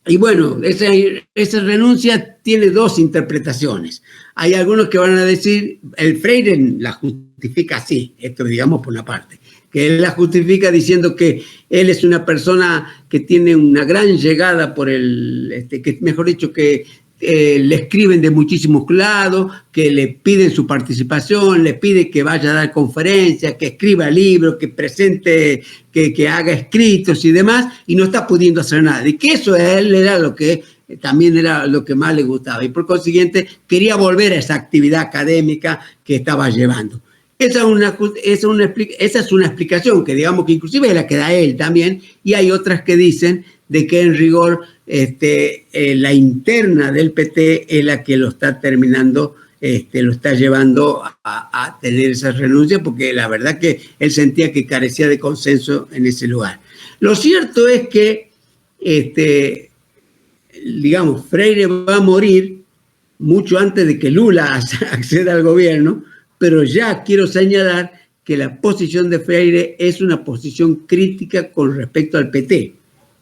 S4: y bueno, esa renuncia tiene dos interpretaciones. Hay algunos que van a decir, el Freire la justifica así, esto digamos por una parte, que él la justifica diciendo que él es una persona que tiene una gran llegada por que mejor dicho, que le escriben de muchísimos lados, que le piden su participación, le pide que vaya a dar conferencias, que escriba libros, que presente, que haga escritos y demás, y no está pudiendo hacer nada. Y que eso a él era también era lo que más le gustaba. Y por consiguiente quería volver a esa actividad académica que estaba llevando. Esa es una explicación que digamos que inclusive es la que da él también, y hay otras que dicen de que en rigor la interna del PT es la que lo está terminando, lo está llevando a tener esa renuncia, porque la verdad que él sentía que carecía de consenso en ese lugar. Lo cierto es que, digamos, Freire va a morir mucho antes de que Lula acceda al gobierno, pero ya quiero señalar que la posición de Freire es una posición crítica con respecto al PT.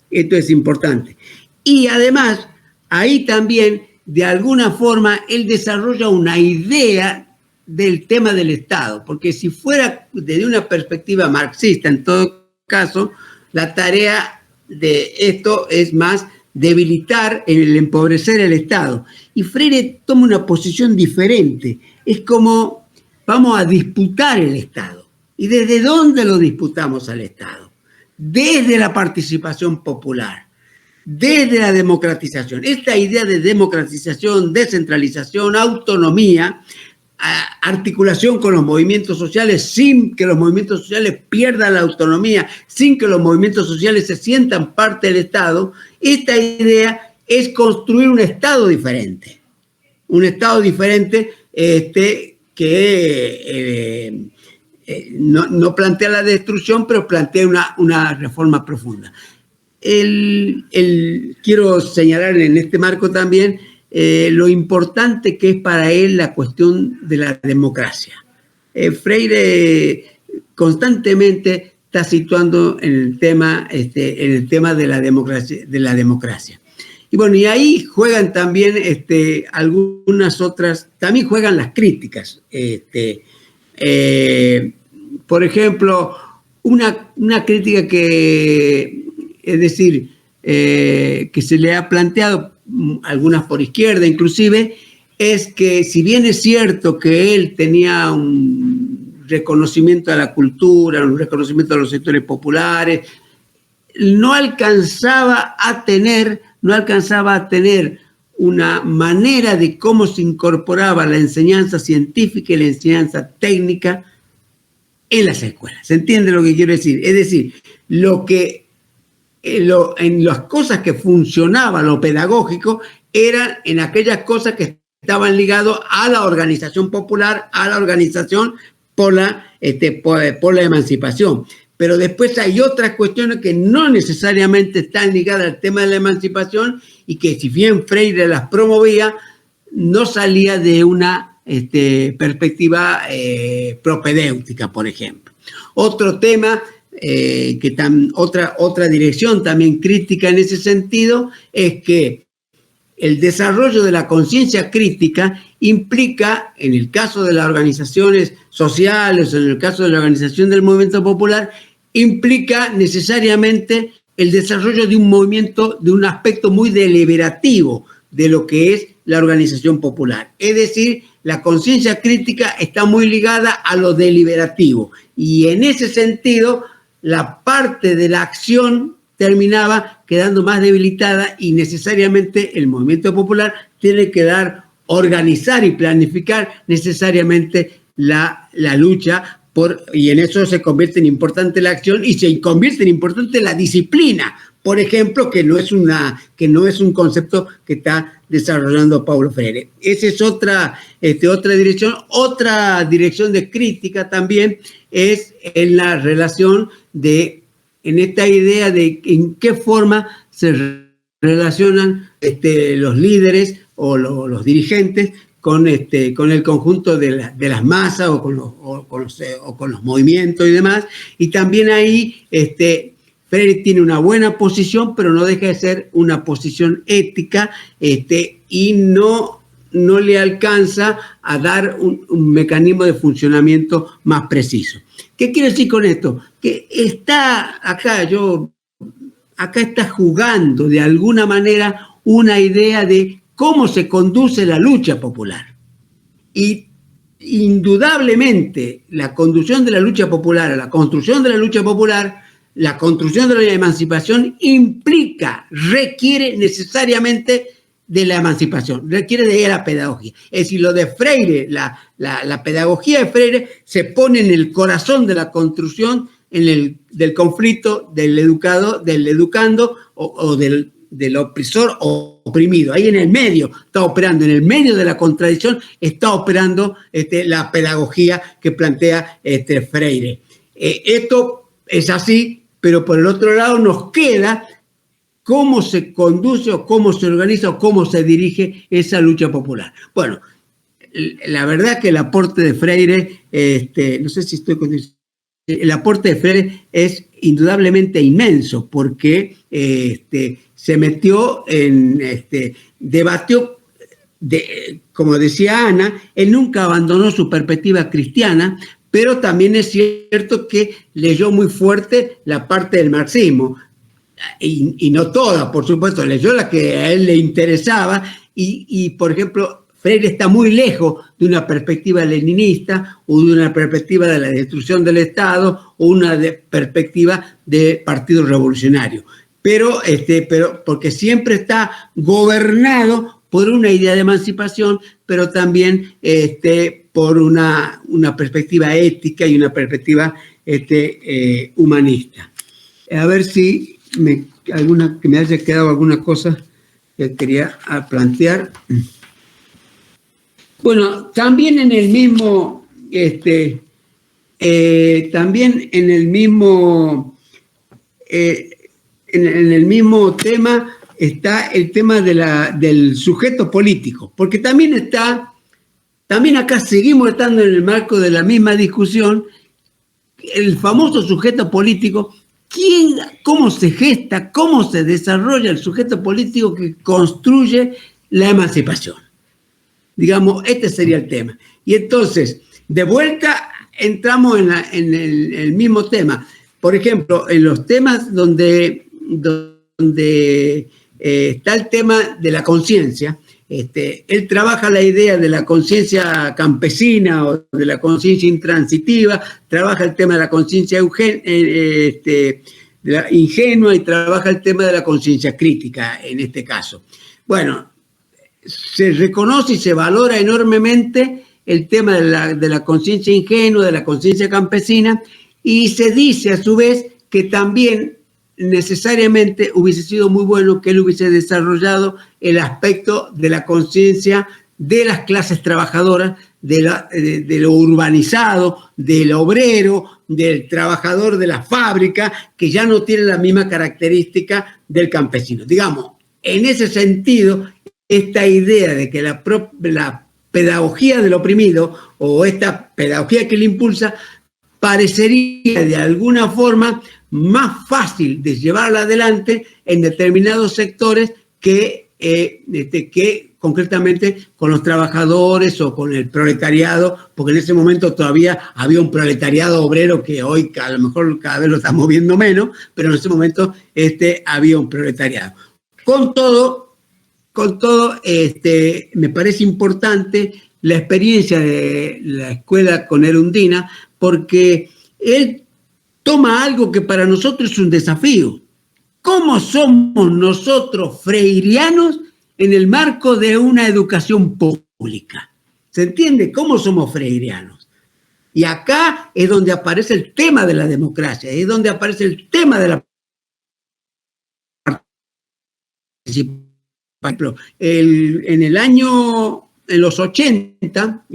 S4: Esto es importante. Y además, ahí también, de alguna forma, él desarrolla una idea del tema del Estado, porque si fuera desde una perspectiva marxista, en todo caso, la tarea de esto es más debilitar, el empobrecer el Estado. Y Freire toma una posición diferente. Es como, vamos a disputar el Estado. ¿Y desde dónde lo disputamos al Estado? Desde la participación popular, desde la democratización. Esta idea de democratización, descentralización, autonomía, articulación con los movimientos sociales sin que los movimientos sociales pierdan la autonomía, sin que los movimientos sociales se sientan parte del Estado, esta idea es construir un Estado diferente. Un Estado diferente que no plantea la destrucción, pero plantea una reforma profunda. Quiero señalar en este marco también lo importante que es para él la cuestión de la democracia. Freire constantemente está situando en el tema de la democracia. Y bueno, y ahí juegan también algunas otras, también juegan las críticas. Por ejemplo, una crítica que, es decir, que se le ha planteado, algunas por izquierda inclusive, es que si bien es cierto que él tenía un reconocimiento a la cultura, un reconocimiento a los sectores populares, no alcanzaba a tener una manera de cómo se incorporaba la enseñanza científica y la enseñanza técnica en las escuelas. ¿Se entiende lo que quiero decir? Es decir, en las cosas que funcionaba lo pedagógico eran en aquellas cosas que estaban ligadas a la organización popular, a la organización por la emancipación. Pero después hay otras cuestiones que no necesariamente están ligadas al tema de la emancipación y que si bien Freire las promovía, no salía de una perspectiva propedéutica, por ejemplo. Otro tema, otra dirección también crítica en ese sentido, es que el desarrollo de la conciencia crítica implica, en el caso de las organizaciones sociales, en el caso de la organización del movimiento popular, implica necesariamente el desarrollo de un movimiento, de un aspecto muy deliberativo de lo que es la organización popular. Es decir, la conciencia crítica está muy ligada a lo deliberativo y en ese sentido la parte de la acción terminaba quedando más debilitada y necesariamente el movimiento popular tiene que organizar y planificar necesariamente la lucha y en eso se convierte en importante la acción y se convierte en importante la disciplina, por ejemplo, que no es un concepto que está desarrollando Paulo Freire. Esa es otra dirección. Otra dirección de crítica también es en la relación en esta idea de en qué forma se relacionan los líderes o los dirigentes con el conjunto de las masas o con los movimientos y demás. Y también ahí Freire tiene una buena posición, pero no deja de ser una posición ética, y no le alcanza a dar un mecanismo de funcionamiento más preciso. ¿Qué quiero decir con esto? Que acá está jugando de alguna manera una idea de cómo se conduce la lucha popular. Y indudablemente la conducción de la lucha popular, la construcción de la lucha popular, la construcción de la emancipación requiere necesariamente de la emancipación, requiere de la pedagogía. Es decir, lo de Freire, la pedagogía de Freire se pone en el corazón de la construcción del conflicto del educando o del opresor o oprimido. Ahí en el medio está operando, en el medio de la contradicción está operando la pedagogía que plantea Freire. Esto es así, pero por el otro lado nos queda cómo se conduce o cómo se organiza o cómo se dirige esa lucha popular. Bueno, la verdad que el aporte de Freire, no sé si estoy con eso, el aporte de Freire es indudablemente inmenso porque se metió debatió, como decía Ana, él nunca abandonó su perspectiva cristiana, pero también es cierto que leyó muy fuerte la parte del marxismo. Y no toda, por supuesto, leyó la que a él le interesaba y, por ejemplo, Freire está muy lejos de una perspectiva leninista o de una perspectiva de la destrucción del Estado o una perspectiva de partido revolucionario. Pero porque siempre está gobernado por una idea de emancipación, pero también por una perspectiva ética y una perspectiva humanista. A ver si que me haya quedado alguna cosa que quería plantear. Bueno, también en el mismo, en el mismo tema está el tema del sujeto político, porque también acá seguimos estando en el marco de la misma discusión, el famoso sujeto político. ¿Cómo se gesta, cómo se desarrolla el sujeto político que construye la emancipación? Digamos, este sería el tema. Y entonces, de vuelta, entramos en el mismo tema. Por ejemplo, en los temas donde está el tema de la conciencia, él trabaja la idea de la conciencia campesina o de la conciencia intransitiva, trabaja el tema de la conciencia ingenua y trabaja el tema de la conciencia crítica en este caso. Bueno, se reconoce y se valora enormemente el tema de la conciencia ingenua, de la conciencia campesina, y se dice a su vez que también necesariamente hubiese sido muy bueno que él hubiese desarrollado el aspecto de la conciencia de las clases trabajadoras, de lo urbanizado, del obrero, del trabajador de la fábrica, que ya no tiene la misma característica del campesino. Digamos, en ese sentido, esta idea de que la pedagogía del oprimido o esta pedagogía que le impulsa parecería de alguna forma más fácil de llevarla adelante en determinados sectores que concretamente con los trabajadores o con el proletariado, porque en ese momento todavía había un proletariado obrero que hoy a lo mejor cada vez lo estamos viendo menos, pero en ese momento había un proletariado. Con todo, me parece importante la experiencia de la escuela con Erundina, porque él toma algo que para nosotros es un desafío. ¿Cómo somos nosotros freirianos en el marco de una educación pública? ¿Se entiende? ¿Cómo somos freirianos? Y acá es donde aparece el tema de la democracia, es donde aparece el tema de la participación. Por ejemplo, en los 80,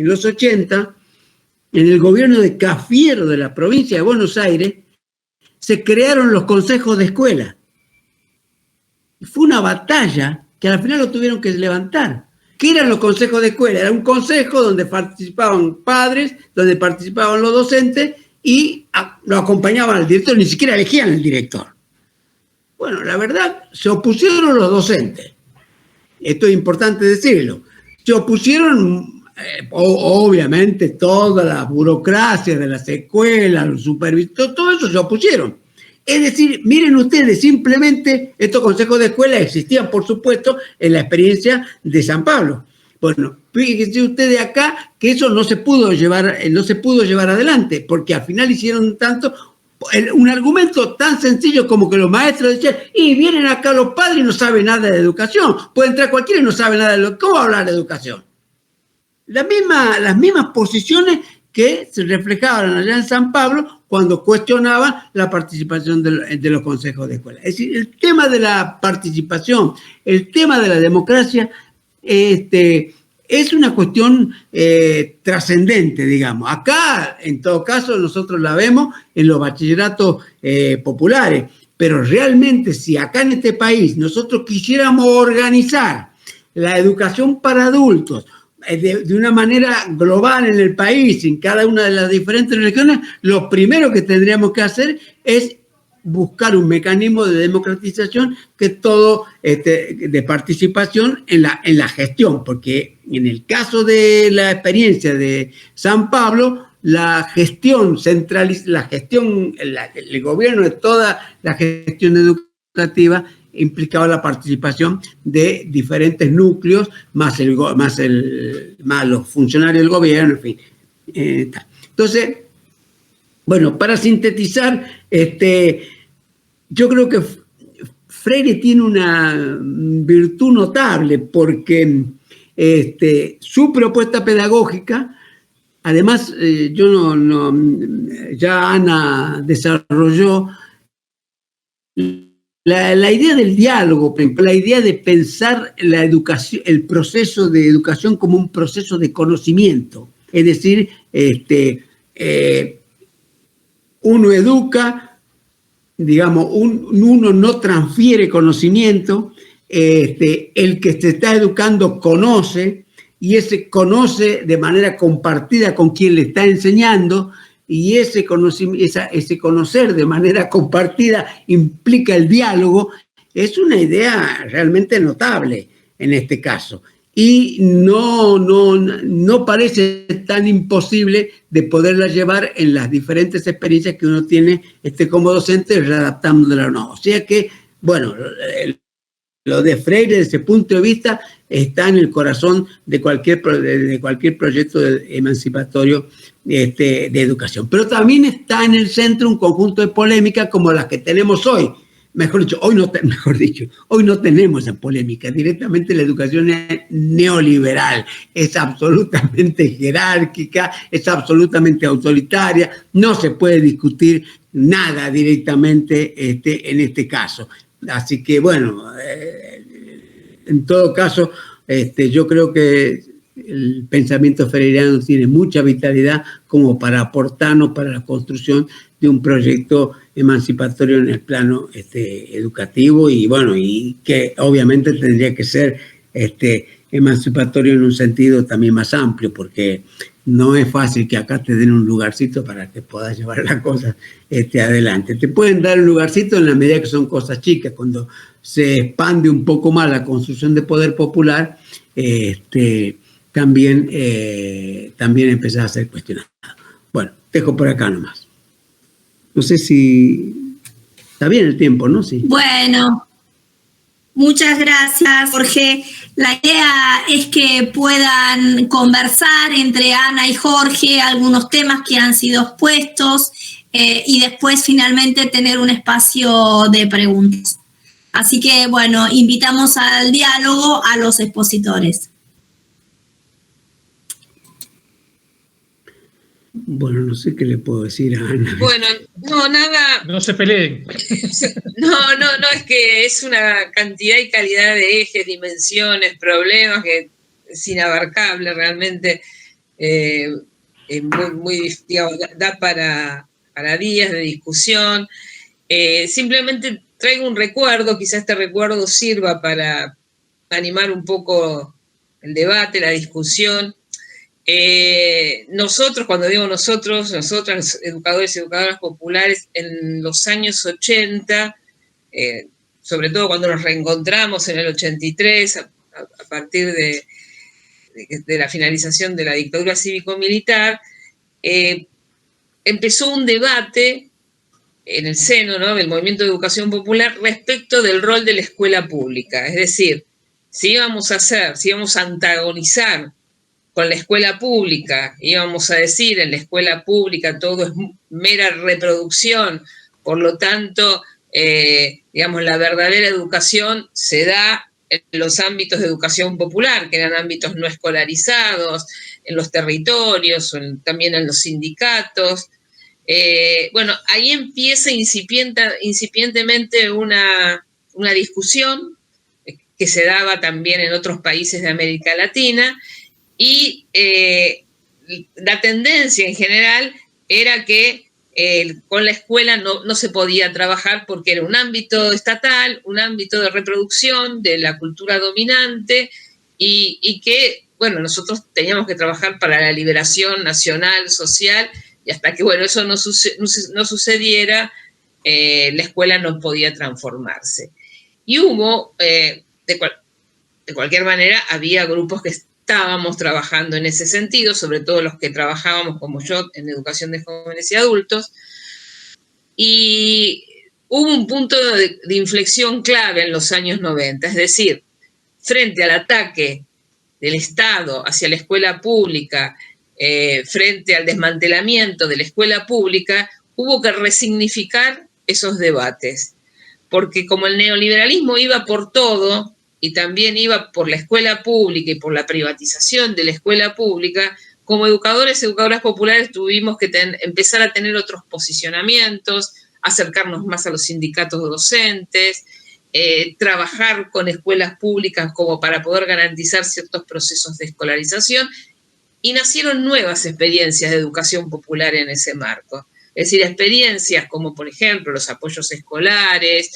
S4: en el gobierno de Cafiero de la provincia de Buenos Aires, se crearon los consejos de escuela. Fue una batalla que al final lo tuvieron que levantar. ¿Qué eran los consejos de escuela? Era un consejo donde participaban padres, donde participaban los docentes y lo acompañaban al director, ni siquiera elegían el director. Bueno, la verdad, se opusieron los docentes. Esto es importante decirlo. Se opusieron, obviamente, toda la burocracia de las escuelas, los supervisores, todo eso se opusieron. Es decir, miren ustedes, simplemente estos consejos de escuela existían, por supuesto, en la experiencia de San Pablo. Bueno, fíjense ustedes acá que eso no se pudo llevar adelante, porque al final hicieron un argumento tan sencillo como que los maestros decían, y vienen acá los padres y no saben nada de educación, puede entrar cualquiera y no sabe nada de ¿cómo va a hablar de educación? Las mismas posiciones que se reflejaban allá en San Pablo cuando cuestionaban la participación de los consejos de escuela. Es decir, el tema de la participación, el tema de la democracia, es una cuestión trascendente, digamos. Acá, en todo caso, nosotros la vemos en los bachilleratos populares, pero realmente si acá en este país nosotros quisiéramos organizar la educación para adultos de una manera global en el país, en cada una de las diferentes regiones, lo primero que tendríamos que hacer es buscar un mecanismo de democratización que todo de participación en la gestión, porque en el caso de la experiencia de San Pablo, el gobierno de toda la gestión educativa implicaba la participación de diferentes núcleos, más los funcionarios del gobierno, en fin. Entonces, bueno, para sintetizar, yo creo que Freire tiene una virtud notable porque su propuesta pedagógica, además, ya Ana desarrolló la idea del diálogo, la idea de pensar la educación, el proceso de educación como un proceso de conocimiento. Es decir, uno educa, digamos, uno no transfiere conocimiento, el que se está educando conoce, y ese conoce de manera compartida con quien le está enseñando, y ese conocer de manera compartida implica el diálogo. Es una idea realmente notable en este caso. Y no parece tan imposible de poderla llevar en las diferentes experiencias que uno tiene como docente, readaptándola o no. O sea que, bueno, lo de Freire, desde ese punto de vista, está en el corazón de cualquier proyecto emancipatorio de educación. Pero también está en el centro un conjunto de polémicas como las que tenemos hoy. Hoy no tenemos esa polémica. Directamente la educación es neoliberal, es absolutamente jerárquica, es absolutamente autoritaria, no se puede discutir nada directamente en este caso. Así que, bueno, en todo caso, yo creo que el pensamiento freiriano tiene mucha vitalidad como para aportarnos para la construcción de un proyecto emancipatorio en el plano educativo y, bueno, y que obviamente tendría que ser emancipatorio en un sentido también más amplio, porque no es fácil que acá te den un lugarcito para que puedas llevar las cosas adelante. Te pueden dar un lugarcito en la medida que son cosas chicas. Cuando se expande un poco más la construcción de poder popular, también empezás a ser cuestionado. Bueno, dejo por acá nomás. No sé si está bien el tiempo, ¿no? Sí.
S1: Bueno, muchas gracias, Jorge. La idea es que puedan conversar entre Ana y Jorge algunos temas que han sido expuestos y después finalmente tener un espacio de preguntas. Así que, bueno, invitamos al diálogo a los expositores.
S4: Bueno, no sé qué le puedo decir a Ana.
S3: Bueno, no, nada.
S5: No se peleen.
S3: No, es que es una cantidad y calidad de ejes, dimensiones, problemas que es inabarcable realmente. Muy, digamos, da para días de discusión. Simplemente traigo un recuerdo, quizás este recuerdo sirva para animar un poco el debate, la discusión. Nosotros, cuando digo nosotros, nosotras, educadores y educadoras populares, en los años 80, sobre todo cuando nos reencontramos en el 83, a partir de la finalización de la dictadura cívico-militar, empezó un debate en el seno, ¿no?, del movimiento de educación popular respecto del rol de la escuela pública. Es decir, si íbamos a antagonizar con la escuela pública, íbamos a decir en la escuela pública todo es mera reproducción, por lo tanto, digamos, la verdadera educación se da en los ámbitos de educación popular, que eran ámbitos no escolarizados, en los territorios, también en los sindicatos. Bueno, ahí empieza incipientemente una discusión que se daba también en otros países de América Latina, y la tendencia en general era que con la escuela no se podía trabajar porque era un ámbito estatal, un ámbito de reproducción de la cultura dominante, y que, bueno, nosotros teníamos que trabajar para la liberación nacional, social, y hasta que, bueno, eso no sucediera, la escuela no podía transformarse. Y hubo, de cualquier manera, había grupos que estábamos trabajando en ese sentido, sobre todo los que trabajábamos, como yo, en educación de jóvenes y adultos, y hubo un punto de inflexión clave en los años 90, es decir, frente al ataque del Estado hacia la escuela pública, frente al desmantelamiento de la escuela pública, hubo que resignificar esos debates, porque como el neoliberalismo iba por todo, y también iba por la escuela pública y por la privatización de la escuela pública, como educadores y educadoras populares tuvimos que empezar a tener otros posicionamientos, acercarnos más a los sindicatos docentes, trabajar con escuelas públicas como para poder garantizar ciertos procesos de escolarización, y nacieron nuevas experiencias de educación popular en ese marco. Es decir, experiencias como, por ejemplo, los apoyos escolares,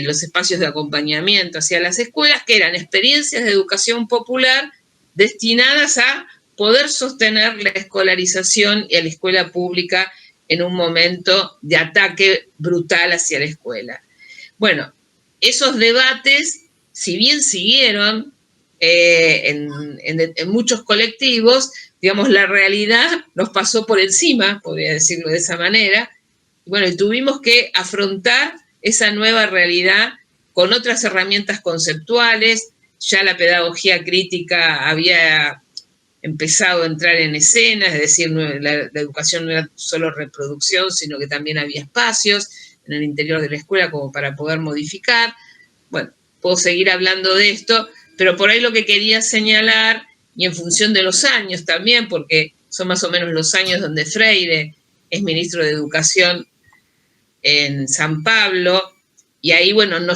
S3: los espacios de acompañamiento hacia las escuelas, que eran experiencias de educación popular destinadas a poder sostener la escolarización y a la escuela pública en un momento de ataque brutal hacia la escuela. Bueno, esos debates, si bien siguieron en muchos colectivos, digamos, la realidad nos pasó por encima, podría decirlo de esa manera, y bueno, y tuvimos que afrontar esa nueva realidad con otras herramientas conceptuales. Ya la pedagogía crítica había empezado a entrar en escena, es decir, la educación no era solo reproducción, sino que también había espacios en el interior de la escuela como para poder modificar. Bueno, puedo seguir hablando de esto, pero por ahí lo que quería señalar, y en función de los años también, porque son más o menos los años donde Freire es ministro de Educación en San Pablo, y ahí, bueno, no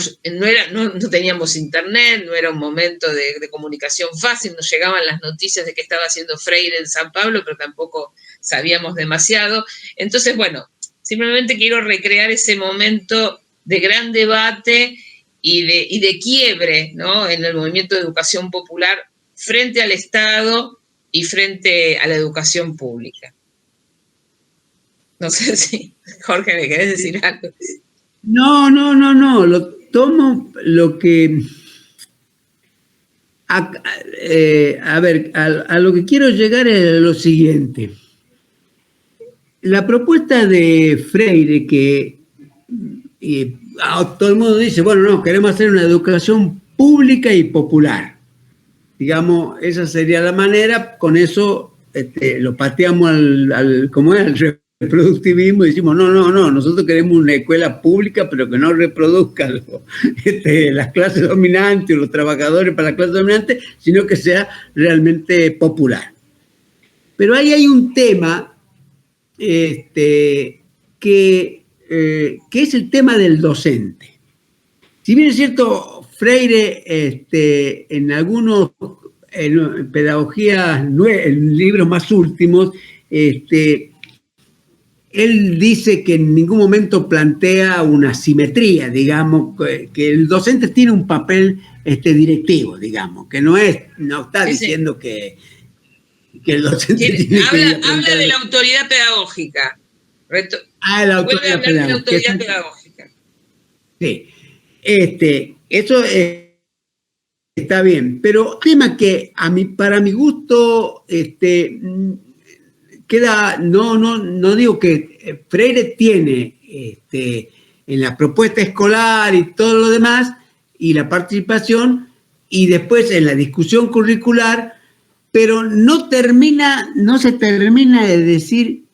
S3: teníamos internet, no era un momento de comunicación fácil, nos llegaban las noticias de que estaba haciendo Freire en San Pablo, pero tampoco sabíamos demasiado. Entonces, bueno, simplemente quiero recrear ese momento de gran debate y de quiebre, ¿no?, en el movimiento de educación popular frente al Estado y frente a la educación pública. No sé si, Jorge, ¿me querés decir algo?
S4: No. Lo tomo lo que... A ver, a lo que quiero llegar es lo siguiente. La propuesta de Freire, que todo el mundo dice, bueno, no, queremos hacer una educación pública y popular. Digamos, esa sería la manera, con eso lo pateamos al reproductivismo y decimos, no, nosotros queremos una escuela pública, pero que no reproduzca las clases dominantes o los trabajadores para la clase dominante, sino que sea realmente popular. Pero ahí hay un tema que es el tema del docente. Si bien es cierto, Freire, en algunos en pedagogías, en libros más últimos, él dice que en ningún momento plantea una simetría, digamos, que el docente tiene un papel directivo, digamos, que no está diciendo que el docente tiene
S3: habla de la autoridad pedagógica.
S4: La autoridad
S3: pedagógica.
S4: Sí. Eso está bien, pero el tema que para mi gusto queda, no digo que Freire tiene en la propuesta escolar y todo lo demás, y la participación, y después en la discusión curricular, pero no se termina de decir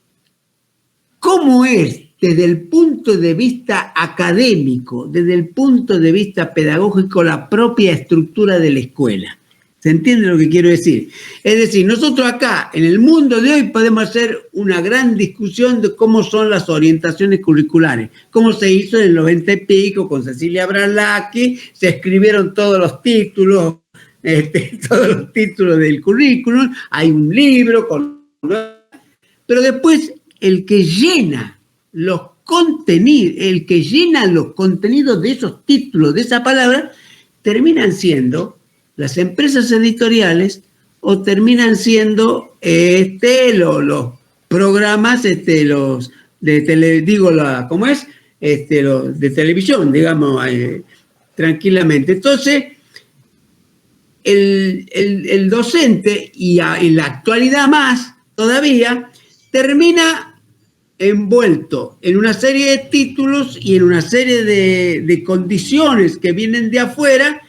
S4: cómo es desde el punto de vista académico, desde el punto de vista pedagógico, la propia estructura de la escuela. ¿Se entiende lo que quiero decir? Es decir, nosotros acá, en el mundo de hoy, podemos hacer una gran discusión de cómo son las orientaciones curriculares, cómo se hizo en el 90 y pico con Cecilia Brandlaki, se escribieron todos los títulos del currículum, hay un libro, pero después el que llena los contenidos de esos títulos, de esa palabra, terminan siendo las empresas editoriales o terminan siendo los programas, los de televisión, digamos, tranquilamente. Entonces, el docente, y en la actualidad más todavía, termina envuelto en una serie de títulos y en una serie de condiciones que vienen de afuera,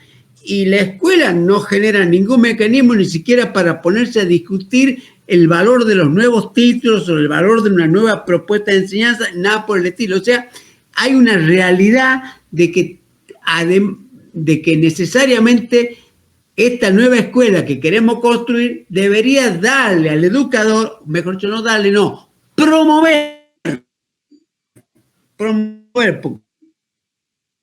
S4: y la escuela no genera ningún mecanismo ni siquiera para ponerse a discutir el valor de los nuevos títulos o el valor de una nueva propuesta de enseñanza, nada por el estilo. O sea, hay una realidad de que necesariamente esta nueva escuela que queremos construir debería darle al educador, mejor dicho, promover,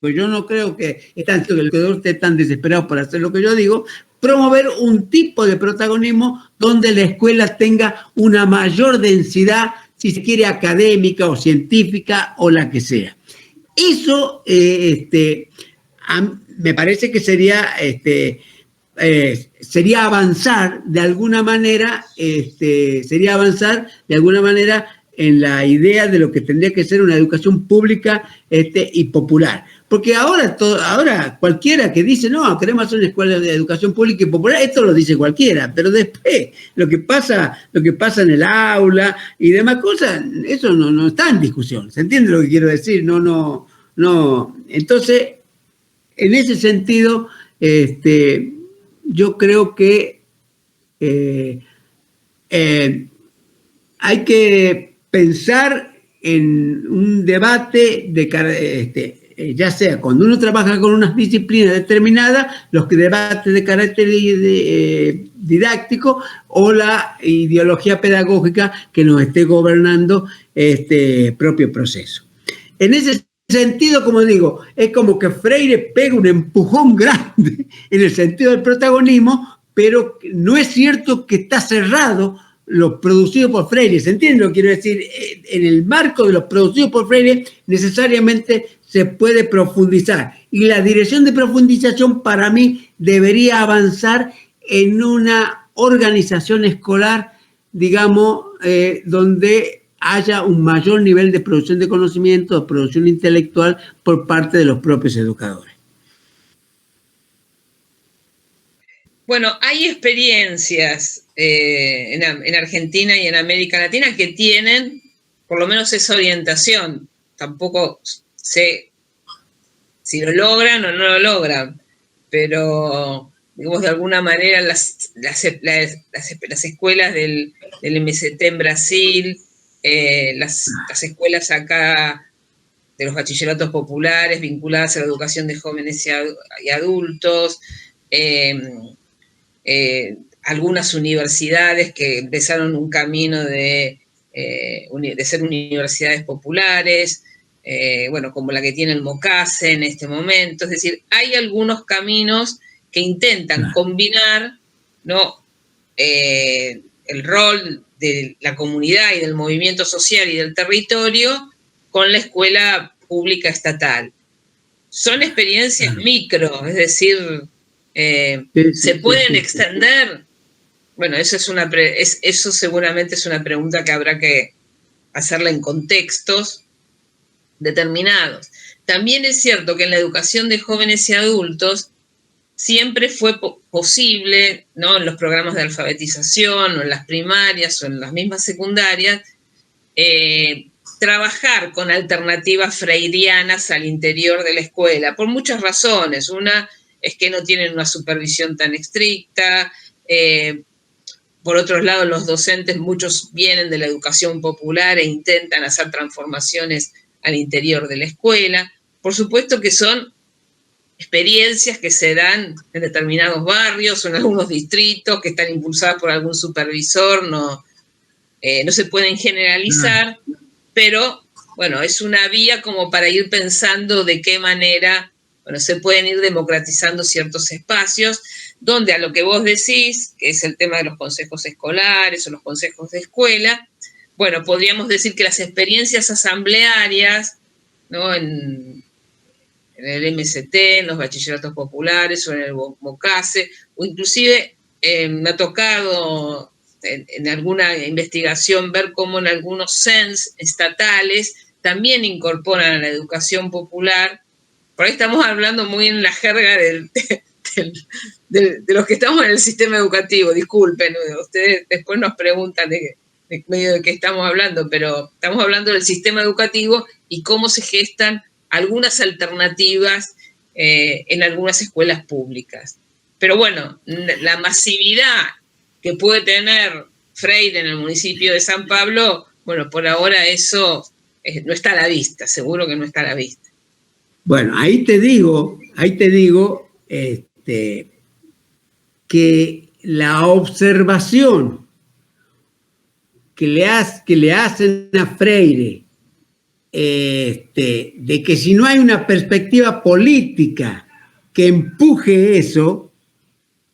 S4: pues yo no creo que el educador esté tan desesperado por hacer lo que yo digo, promover un tipo de protagonismo donde la escuela tenga una mayor densidad, si se quiere, académica o científica o la que sea. Eso me parece que sería avanzar de alguna manera, en la idea de lo que tendría que ser una educación pública y popular. Porque ahora cualquiera que dice, no, queremos hacer una escuela de educación pública y popular, esto lo dice cualquiera, pero después lo que pasa en el aula y demás cosas, eso no está en discusión. ¿Se entiende lo que quiero decir? No. Entonces, en ese sentido, yo creo que hay que pensar en un debate ya sea cuando uno trabaja con unas disciplinas determinadas, los debates de carácter didáctico o la ideología pedagógica que nos esté gobernando este propio proceso. En ese sentido, como digo, es como que Freire pega un empujón grande en el sentido del protagonismo, pero no es cierto que está cerrado lo producido por Freire. ¿Se entiende lo que quiero decir? En el marco de lo producido por Freire, necesariamente se puede profundizar. Y la dirección de profundización, para mí, debería avanzar en una organización escolar, digamos, donde haya un mayor nivel de producción de conocimiento, de producción intelectual por parte de los propios educadores.
S3: Bueno, hay experiencias en Argentina y en América Latina que tienen por lo menos esa orientación. Tampoco sé si lo logran o no lo logran, pero digamos de alguna manera las escuelas del MST en Brasil, las escuelas acá de los bachilleratos populares vinculadas a la educación de jóvenes y adultos, algunas universidades que empezaron un camino de ser universidades populares, bueno, como la que tiene el MOCASE en este momento. Es decir, hay algunos caminos que intentan combinar, ¿no?, el rol de la comunidad y del movimiento social y del territorio con la escuela pública estatal. Son experiencias micro, es decir, ¿Se pueden extender? Bueno, eso seguramente es una pregunta que habrá que hacerla en contextos determinados. También es cierto que en la educación de jóvenes y adultos siempre fue posible, ¿no?, en los programas de alfabetización o en las primarias o en las mismas secundarias, trabajar con alternativas freirianas al interior de la escuela, por muchas razones. Una es que no tienen una supervisión tan estricta. Por otro lado, los docentes, muchos vienen de la educación popular e intentan hacer transformaciones al interior de la escuela. Por supuesto que son experiencias que se dan en determinados barrios o en algunos distritos, que están impulsadas por algún supervisor, no se pueden generalizar, pero bueno, es una vía como para ir pensando de qué manera, bueno, se pueden ir democratizando ciertos espacios, donde a lo que vos decís, que es el tema de los consejos escolares o los consejos de escuela, bueno, podríamos decir que las experiencias asamblearias, ¿no?, en el MST, en los bachilleratos populares o en el MOCASE, o inclusive me ha tocado en alguna investigación ver cómo en algunos CENS estatales también incorporan a la educación popular. Por ahí estamos hablando muy en la jerga de los que estamos en el sistema educativo, disculpen, ustedes después nos preguntan de medio de qué estamos hablando, pero estamos hablando del sistema educativo y cómo se gestan algunas alternativas en algunas escuelas públicas. Pero bueno, la masividad que puede tener Freire en el municipio de San Pablo, bueno, por ahora eso no está a la vista, seguro que no está a la vista.
S4: Bueno, ahí te digo que la observación que le hacen a Freire, de que si no hay una perspectiva política que empuje eso,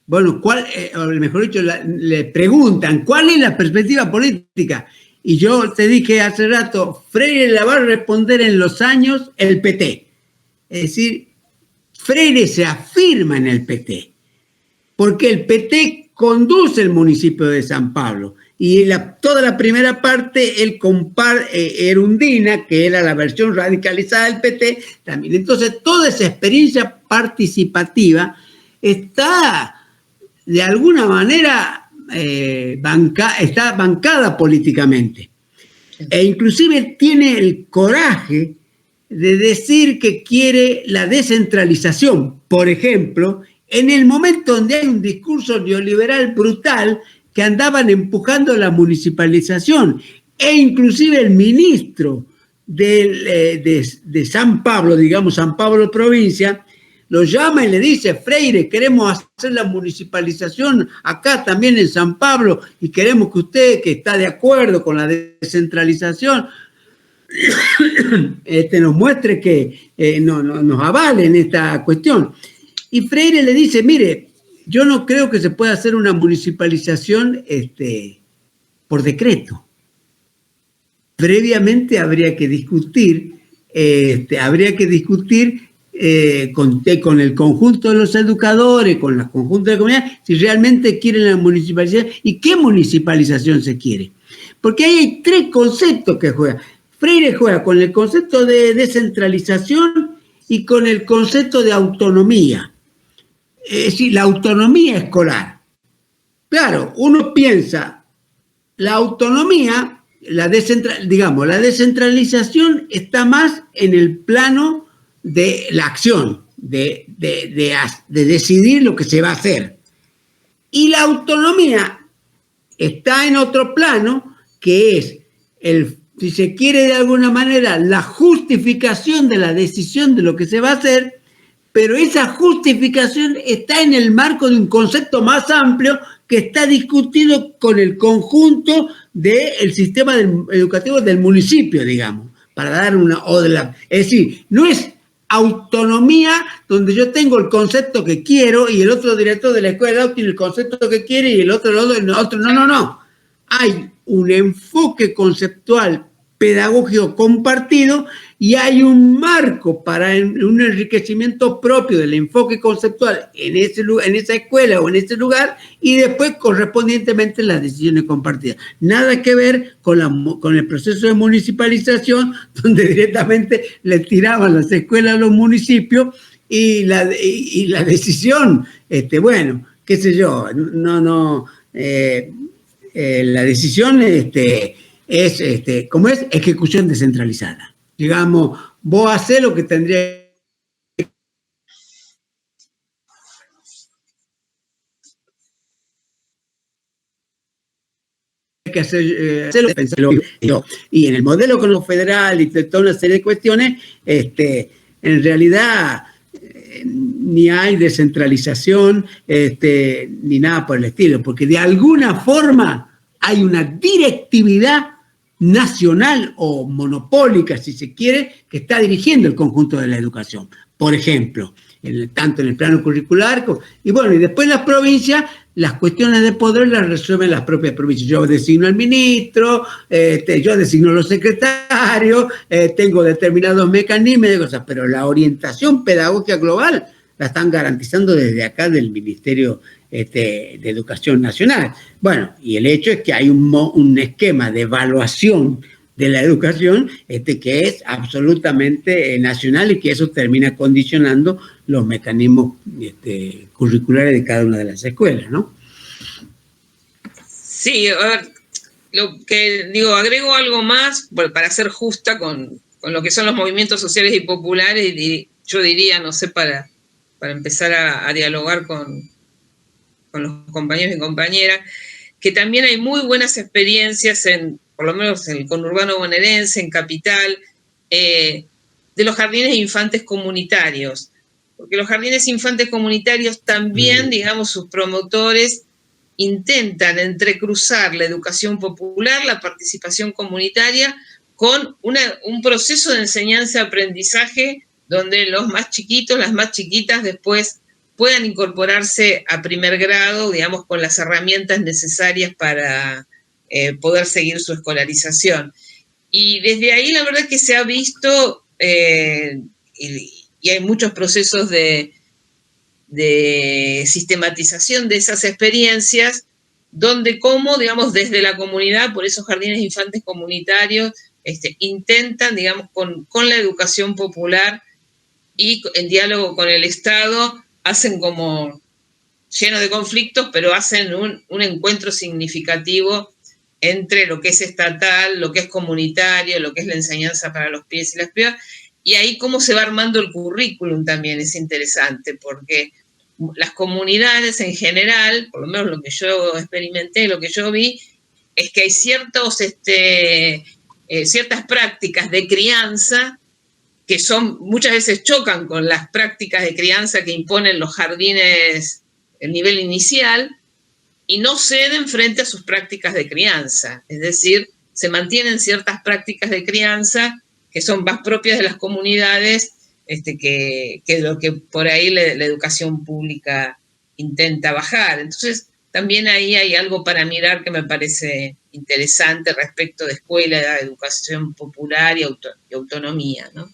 S4: bueno, o mejor dicho, le preguntan, ¿cuál es la perspectiva política? Y yo te dije hace rato, Freire la va a responder en los años el PT. Es decir, Freire se afirma en el PT, porque el PT conduce el municipio de San Pablo. Y toda la primera parte, él comparte Erundina, que era la versión radicalizada del PT, también. Entonces, toda esa experiencia participativa está, de alguna manera, está bancada políticamente. E inclusive tiene el coraje de decir que quiere la descentralización. Por ejemplo, en el momento donde hay un discurso neoliberal brutal, que andaban empujando la municipalización, e inclusive el ministro de San Pablo, digamos San Pablo provincia, lo llama y le dice, Freire, queremos hacer la municipalización acá también en San Pablo y queremos que usted, que está de acuerdo con la descentralización, nos muestre que nos avale en esta cuestión. Y Freire le dice, mire, yo no creo que se pueda hacer una municipalización por decreto. Previamente habría que discutir con el conjunto de los educadores, con los conjuntos de la comunidad, si realmente quieren la municipalización y qué municipalización se quiere. Porque ahí hay tres conceptos que juega. Freire juega con el concepto de descentralización y con el concepto de autonomía. Es decir, la autonomía escolar. Claro, uno piensa, la autonomía, la descentralización está más en el plano de la acción, de decidir lo que se va a hacer. Y la autonomía está en otro plano, que es, si se quiere de alguna manera, la justificación de la decisión de lo que se va a hacer, pero esa justificación está en el marco de un concepto más amplio que está discutido con el conjunto del sistema educativo del municipio, digamos, para dar es decir, no es autonomía donde yo tengo el concepto que quiero y el otro director de la escuela tiene el concepto que quiere y el otro, no. Hay un enfoque conceptual pedagógico compartido y hay un marco para un enriquecimiento propio del enfoque conceptual en esa escuela o en ese lugar y después correspondientemente las decisiones compartidas. Nada que ver con el proceso de municipalización donde directamente le tiraban las escuelas a los municipios y la decisión, bueno, qué sé yo, la decisión es, ¿cómo es? Ejecución descentralizada. Digamos, vos hacés lo que tendría que hacerlo, pensarlo. Y en el modelo económico federal y toda una serie de cuestiones, en realidad ni hay descentralización ni nada por el estilo, porque de alguna forma hay una directividad nacional o monopólica, si se quiere, que está dirigiendo el conjunto de la educación. Por ejemplo, tanto en el plano curricular, y bueno, y después las provincias, las cuestiones de poder las resuelven las propias provincias. Yo designo al ministro, yo designo a los secretarios, tengo determinados mecanismos de cosas, pero la orientación pedagógica global la están garantizando desde acá del Ministerio de Educación Nacional. Bueno, y el hecho es que hay un esquema de evaluación de la educación que es absolutamente nacional y que eso termina condicionando los mecanismos curriculares de cada una de las escuelas, ¿no?
S3: Sí, a ver, lo que digo, agrego algo más para ser justa con lo que son los movimientos sociales y populares, y yo diría, no sé, para empezar a dialogar con los compañeros y compañeras, que también hay muy buenas experiencias por lo menos en el conurbano bonaerense, en Capital, de los jardines de infantes comunitarios. Porque los jardines infantes comunitarios también, digamos, sus promotores intentan entrecruzar la educación popular, la participación comunitaria, con un proceso de enseñanza-aprendizaje donde los más chiquitos, las más chiquitas después puedan incorporarse a primer grado, digamos, con las herramientas necesarias para poder seguir su escolarización. Y desde ahí la verdad que se ha visto, y hay muchos procesos de sistematización de esas experiencias, donde digamos, desde la comunidad, por esos jardines de infantes comunitarios, intentan, digamos, con la educación popular y en diálogo con el Estado, hacen como lleno de conflictos, pero hacen un encuentro significativo entre lo que es estatal, lo que es comunitario, lo que es la enseñanza para los pibes y las pibas, y ahí cómo se va armando el currículum también es interesante, porque las comunidades en general, por lo menos lo que yo experimenté, lo que yo vi, es que hay ciertas prácticas de crianza que muchas veces chocan con las prácticas de crianza que imponen los jardines el nivel inicial, y no ceden frente a sus prácticas de crianza. Es decir, se mantienen ciertas prácticas de crianza que son más propias de las comunidades que lo que por ahí la educación pública intenta bajar. Entonces, también ahí hay algo para mirar que me parece interesante respecto de escuela, educación popular y autonomía, ¿no?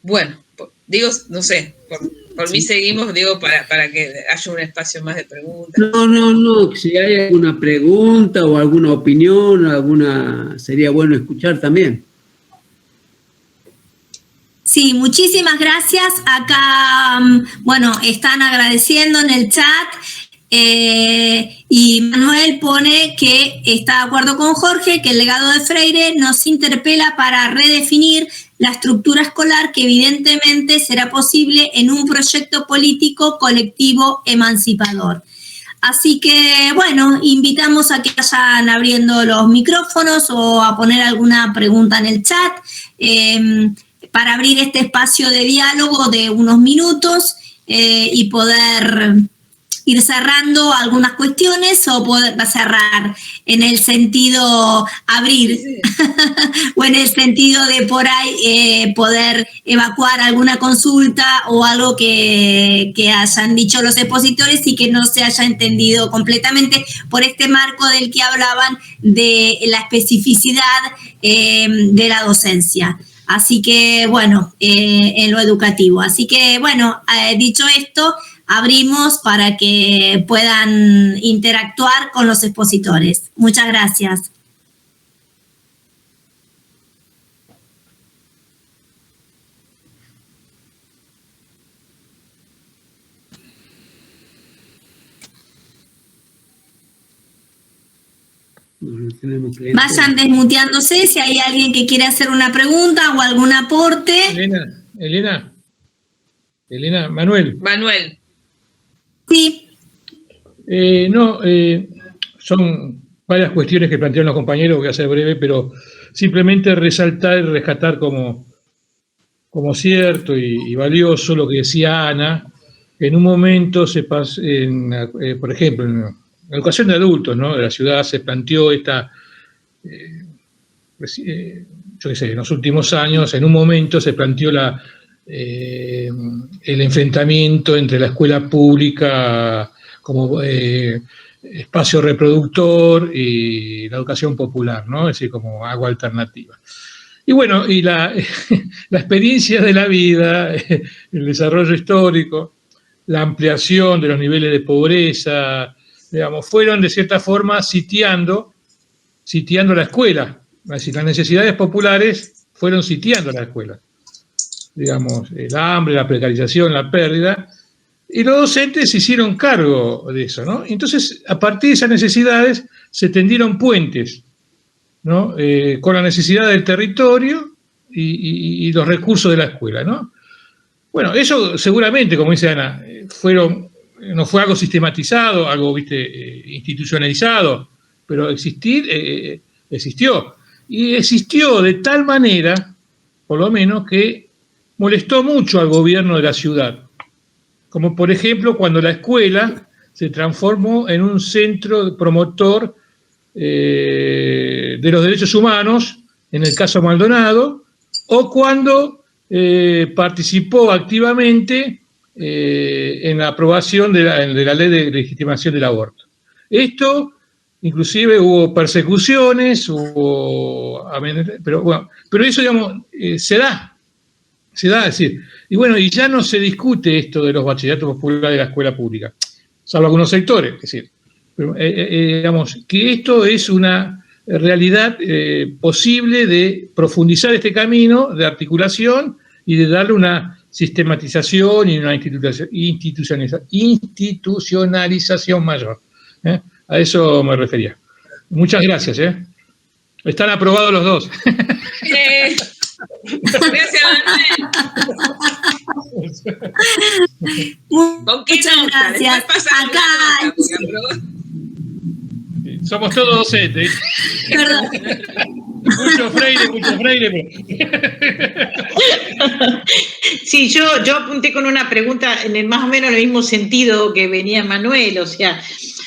S3: Bueno, digo, no sé, por mí seguimos, digo, para que haya un espacio más de preguntas.
S4: No, si hay alguna pregunta o alguna opinión, sería bueno escuchar también.
S1: Sí, muchísimas gracias. Acá, bueno, están agradeciendo en el chat y Manuel pone que está de acuerdo con Jorge, que el legado de Freire nos interpela para redefinir la estructura escolar que evidentemente será posible en un proyecto político colectivo emancipador. Así que, bueno, invitamos a que vayan abriendo los micrófonos o a poner alguna pregunta en el chat para abrir este espacio de diálogo de unos minutos y poder ir cerrando algunas cuestiones o va a cerrar en el sentido abrir o en el sentido de por ahí poder evacuar alguna consulta o algo que hayan dicho los expositores y que no se haya entendido completamente por este marco del que hablaban de la especificidad de la docencia. Así que, bueno, en lo educativo. Así que, bueno, dicho esto, abrimos para que puedan interactuar con los expositores. Muchas gracias. Vayan desmuteándose si hay alguien que quiere hacer una pregunta o algún aporte.
S5: Elena, Manuel.
S1: Sí.
S5: Son varias cuestiones que plantearon los compañeros, voy a ser breve, pero simplemente resaltar y rescatar como cierto y valioso lo que decía Ana, que en un momento por ejemplo, en la educación de adultos, ¿no?, de la ciudad se planteó esta, en los últimos años, en un momento se planteó el enfrentamiento entre la escuela pública como espacio reproductor y la educación popular, ¿no?, es decir, como agua alternativa. Y bueno, y la experiencia de la vida, el desarrollo histórico, la ampliación de los niveles de pobreza, digamos, fueron de cierta forma sitiando la escuela. Es decir, las necesidades populares fueron sitiando la escuela. Digamos, el hambre, la precarización, la pérdida, y los docentes se hicieron cargo de eso, ¿no? Entonces, a partir de esas necesidades se tendieron puentes, ¿no?, con la necesidad del territorio y los recursos de la escuela, ¿no? Bueno, eso seguramente, como dice Ana, no fue algo sistematizado, algo, institucionalizado, pero existió. Y existió de tal manera, por lo menos, que molestó mucho al gobierno de la ciudad. Como por ejemplo cuando la escuela se transformó en un centro promotor de los derechos humanos, en el caso Maldonado, o cuando participó activamente en la aprobación de la ley de legitimación del aborto. Esto, inclusive, hubo persecuciones, pero eso, digamos, se da, es decir, y bueno, y ya no se discute esto de los bachilleratos populares de la escuela pública, salvo algunos sectores, es decir, pero, digamos, que esto es una realidad posible de profundizar este camino de articulación y de darle una sistematización y una institucionalización mayor. A eso me refería. Muchas gracias. Están aprobados los dos.
S3: Gracias, Manuel.
S1: Muchas gracias. Acá.
S5: Somos todos docentes.
S1: Perdón.
S5: Mucho freire.
S2: Sí, yo apunté con una pregunta en más o menos el mismo sentido que venía Manuel, o sea,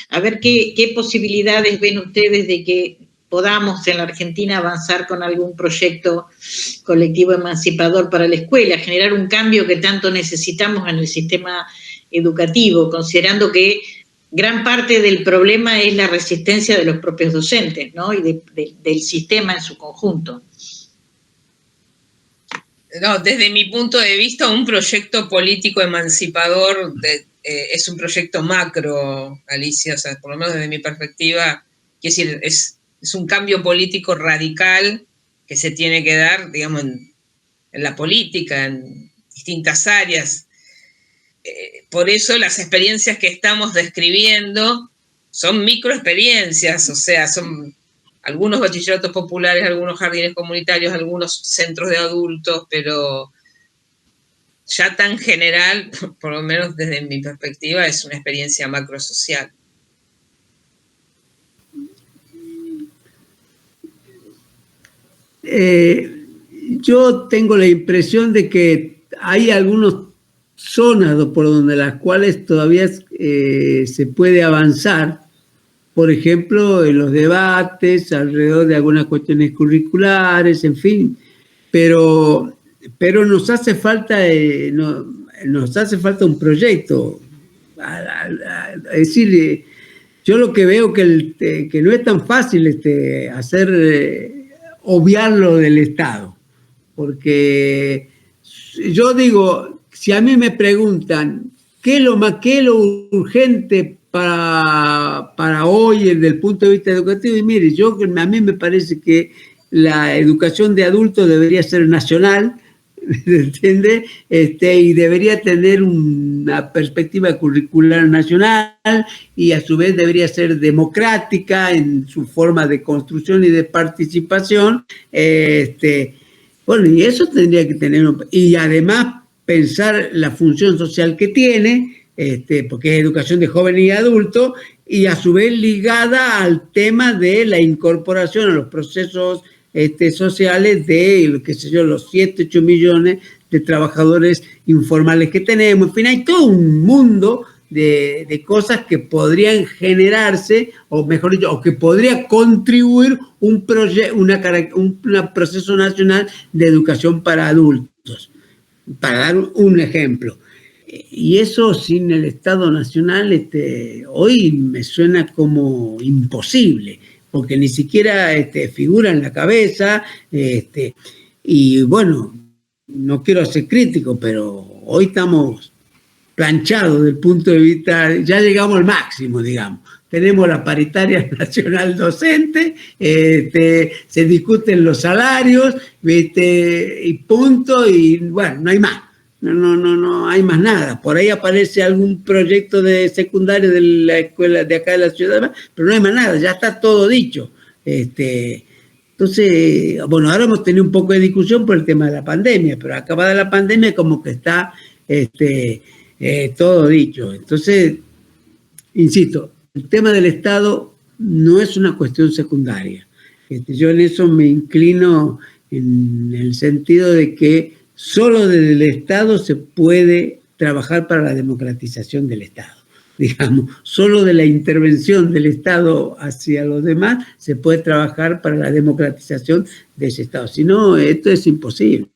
S2: a ver qué posibilidades ven ustedes de que podamos en la Argentina avanzar con algún proyecto colectivo emancipador para la escuela, generar un cambio que tanto necesitamos en el sistema educativo, considerando que gran parte del problema es la resistencia de los propios docentes, ¿no?, y del sistema en su conjunto.
S3: No, desde mi punto de vista, un proyecto político emancipador es un proyecto macro, Alicia, o sea, por lo menos desde mi perspectiva, quiero decir, es un cambio político radical que se tiene que dar, digamos, en la política, en distintas áreas. Por eso las experiencias que estamos describiendo son microexperiencias, o sea, son algunos bachilleratos populares, algunos jardines comunitarios, algunos centros de adultos, pero ya tan general, por lo menos desde mi perspectiva, es una experiencia macrosocial.
S4: Yo tengo la impresión de que hay algunos zonas por donde las cuales todavía se puede avanzar, por ejemplo, en los debates alrededor de algunas cuestiones curriculares, en fin, pero nos hace falta un proyecto. Es decir, yo lo que veo que no es tan fácil obviarlo del Estado, porque yo digo, si a mí me preguntan qué es lo urgente para hoy desde el punto de vista educativo, y mire, a mí me parece que la educación de adultos debería ser nacional, ¿entiende? Y debería tener una perspectiva curricular nacional y a su vez debería ser democrática en su forma de construcción y de participación. Bueno, y eso tendría que tener, y además pensar la función social que tiene, porque es educación de jóvenes y adultos, y a su vez ligada al tema de la incorporación a los procesos sociales de, qué sé yo, los 7, 8 millones de trabajadores informales que tenemos. En fin, hay todo un mundo de cosas que podrían generarse, o mejor dicho, o que podría contribuir un proceso nacional de educación para adultos, para dar un ejemplo. Y eso sin el Estado Nacional hoy me suena como imposible, porque ni siquiera figura en la cabeza, y bueno, no quiero ser crítico, pero hoy estamos planchados desde el punto de vista, ya llegamos al máximo, digamos. Tenemos la paritaria nacional docente, se discuten los salarios, y punto, y bueno, no hay más. No hay más nada. Por ahí aparece algún proyecto de secundario de la escuela de acá de la ciudad, pero no hay más nada, ya está todo dicho. Entonces, bueno, ahora hemos tenido un poco de discusión por el tema de la pandemia, pero acabada la pandemia como que está todo dicho. Entonces, insisto, el tema del Estado no es una cuestión secundaria. Yo en eso me inclino en el sentido de que solo desde el Estado se puede trabajar para la democratización del Estado. Digamos, solo de la intervención del Estado hacia los demás se puede trabajar para la democratización de ese Estado. Si no, esto es imposible.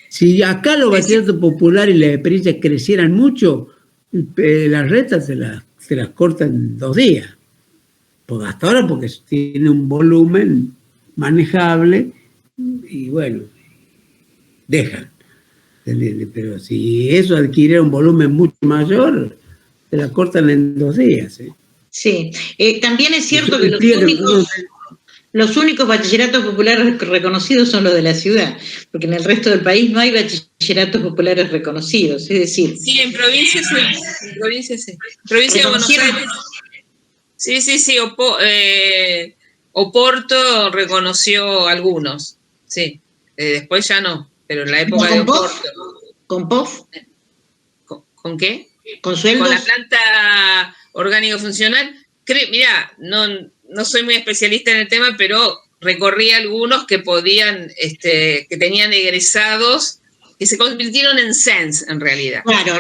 S4: Si acá los bachilleratos populares y las experiencias crecieran mucho, las retas se las cortan en 2 días. Porque hasta ahora, porque tiene un volumen manejable y bueno, dejan. Pero si eso adquiriera un volumen mucho mayor, se la cortan en 2 días.
S2: Sí, también es cierto que los únicos bachilleratos populares reconocidos son los de la ciudad, porque en el resto del país no hay bachilleratos populares reconocidos, es decir...
S3: Sí, en provincias sí. Provincia de Buenos Aires. Sí. Oporto reconoció algunos, sí. Después ya no, pero en la época de Oporto.
S2: ¿Con POF?
S3: ¿Con qué?
S2: ¿Con sueldos?
S3: Con la planta orgánico funcional. Mirá, no soy muy especialista en el tema, pero recorrí algunos que podían, que tenían egresados que se convirtieron en CENS en realidad.
S2: Claro,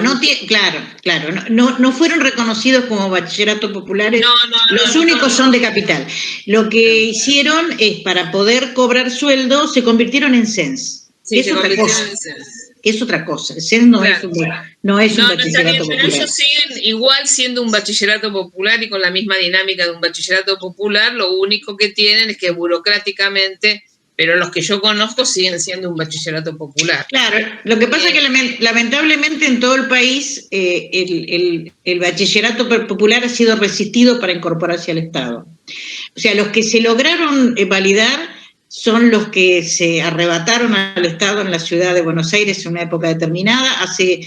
S2: no fueron reconocidos como bachilleratos populares. Los únicos son de capital. Lo que hicieron es, para poder cobrar sueldo, se convirtieron en CENS.
S3: Sí,
S2: es otra cosa. El CENS no es un bachillerato popular.
S3: Pero ellos siguen igual siendo un bachillerato popular y con la misma dinámica de un bachillerato popular. Lo único que tienen es que burocráticamente, pero los que yo conozco siguen siendo un bachillerato popular.
S2: Claro, lo que pasa es que lamentablemente en todo el país el bachillerato popular ha sido resistido para incorporarse al Estado. O sea, los que se lograron validar son los que se arrebataron al Estado en la ciudad de Buenos Aires en una época determinada. Hace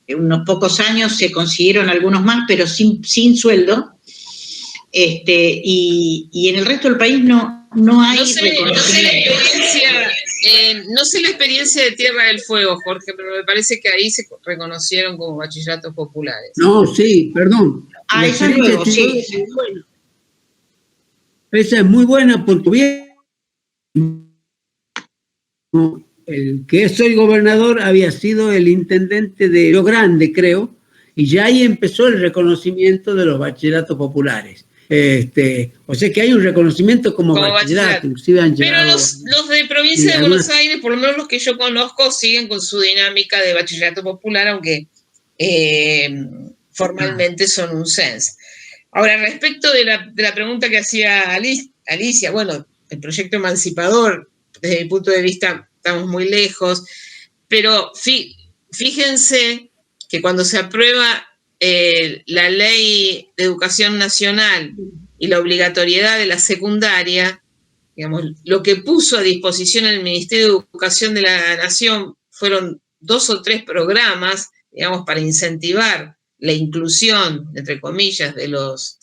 S2: unos pocos años se consiguieron algunos más, pero sin sueldo. Y en el resto del país no hay reconocimiento.
S3: No sé la experiencia de Tierra del Fuego, Jorge, pero me parece que ahí se reconocieron como bachilleratos populares.
S4: No, sí, perdón.
S2: Esa luego, sí.
S4: Esa es muy buena porque el que es hoy gobernador había sido el intendente de Río Grande, creo, y ya ahí empezó el reconocimiento de los bachilleratos populares. O sea que hay un reconocimiento como bachillerato, inclusive han llegado.
S3: Pero los de provincia de Buenos Aires, por lo menos los que yo conozco, siguen con su dinámica de bachillerato popular, aunque formalmente son un CENS. Ahora, respecto de la pregunta que hacía Alicia, bueno, el proyecto emancipador, desde mi punto de vista, estamos muy lejos, pero fíjense que cuando se aprueba la ley de educación nacional y la obligatoriedad de la secundaria, digamos, lo que puso a disposición el Ministerio de Educación de la Nación fueron 2 o 3 programas, digamos, para incentivar la inclusión, entre comillas, de los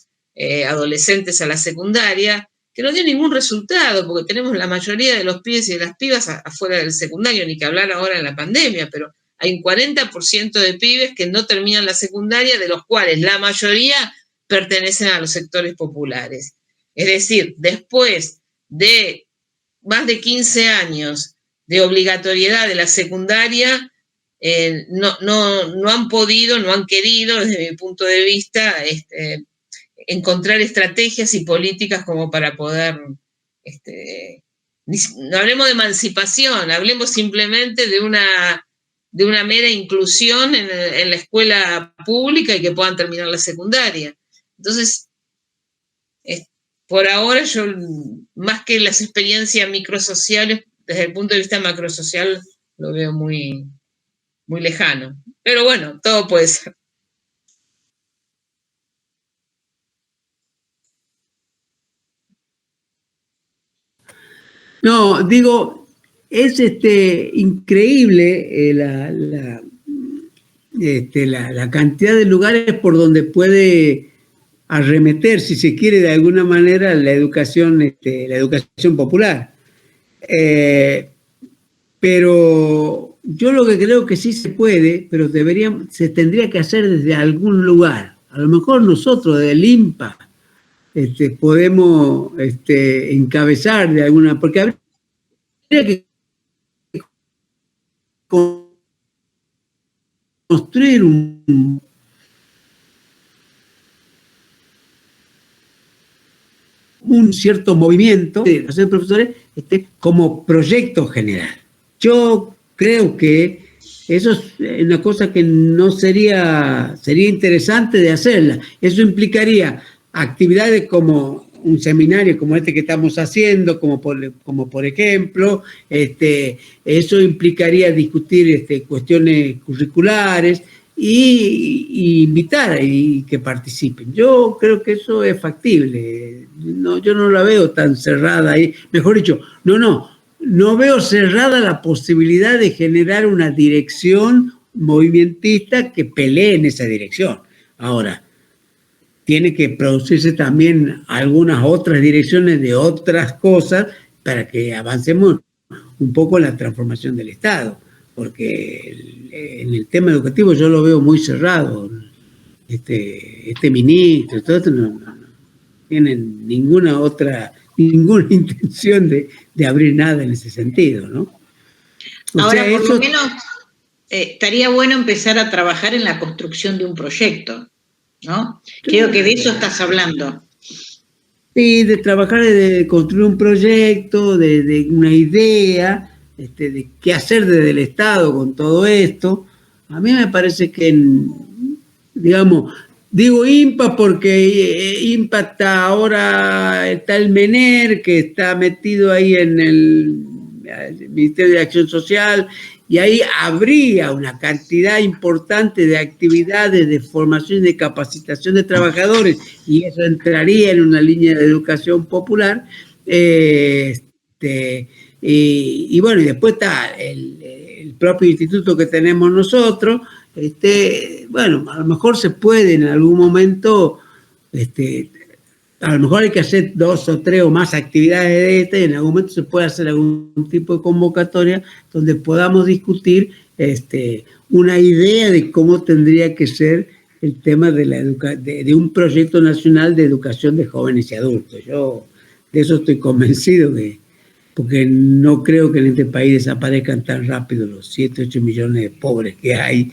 S3: adolescentes a la secundaria, que no dio ningún resultado, porque tenemos la mayoría de los pibes y de las pibas afuera del secundario, ni que hablar ahora en la pandemia, pero hay un 40% de pibes que no terminan la secundaria, de los cuales la mayoría pertenecen a los sectores populares. Es decir, después de más de 15 años de obligatoriedad de la secundaria, no han podido, no han querido, desde mi punto de vista, encontrar estrategias y políticas como para poder, no hablemos de emancipación, hablemos simplemente de una mera inclusión en la escuela pública y que puedan terminar la secundaria. Entonces, por ahora yo, más que las experiencias microsociales, desde el punto de vista macrosocial, lo veo muy, muy lejano. Pero bueno, todo puede ser.
S4: No, digo, es increíble la cantidad de lugares por donde puede arremeter, si se quiere, de alguna manera la educación popular. Pero yo lo que creo que sí se puede, pero se tendría que hacer desde algún lugar. A lo mejor nosotros, del INPA, podemos encabezar de alguna, porque habría que construir un cierto movimiento de los profesores como proyecto general. Yo creo que eso es una cosa que no sería interesante de hacerla. Eso implicaría actividades como un seminario como este que estamos haciendo, como por ejemplo, eso implicaría discutir cuestiones curriculares y invitar y que participen. Yo creo que eso es factible. No, yo no la veo tan cerrada ahí. Mejor dicho, no veo cerrada la posibilidad de generar una dirección movimentista que pelee en esa dirección. Ahora, tiene que producirse también algunas otras direcciones de otras cosas para que avancemos un poco en la transformación del Estado, porque en el tema educativo yo lo veo muy cerrado. Este ministro, todo esto no tienen ninguna intención de abrir nada en ese sentido, ¿no?
S2: Ahora, por lo menos, estaría bueno empezar a trabajar en la construcción de un proyecto, ¿no? Creo que de eso estás hablando.
S4: Sí, de trabajar, de construir un proyecto, de una idea, de qué hacer desde el Estado con todo esto. A mí me parece que, digamos, digo INPA porque INPA está el MENER, que está metido ahí en el Ministerio de Acción Social, y ahí habría una cantidad importante de actividades de formación y de capacitación de trabajadores, y eso entraría en una línea de educación popular. Y bueno, y después está el propio instituto que tenemos nosotros. Bueno, a lo mejor se puede en algún momento, a lo mejor hay que hacer 2 o 3 o más actividades de y en algún momento se puede hacer algún tipo de convocatoria donde podamos discutir una idea de cómo tendría que ser el tema de un proyecto nacional de educación de jóvenes y adultos. Yo de eso estoy convencido que porque no creo que en este país desaparezcan tan rápido los 7, 8 millones de pobres que hay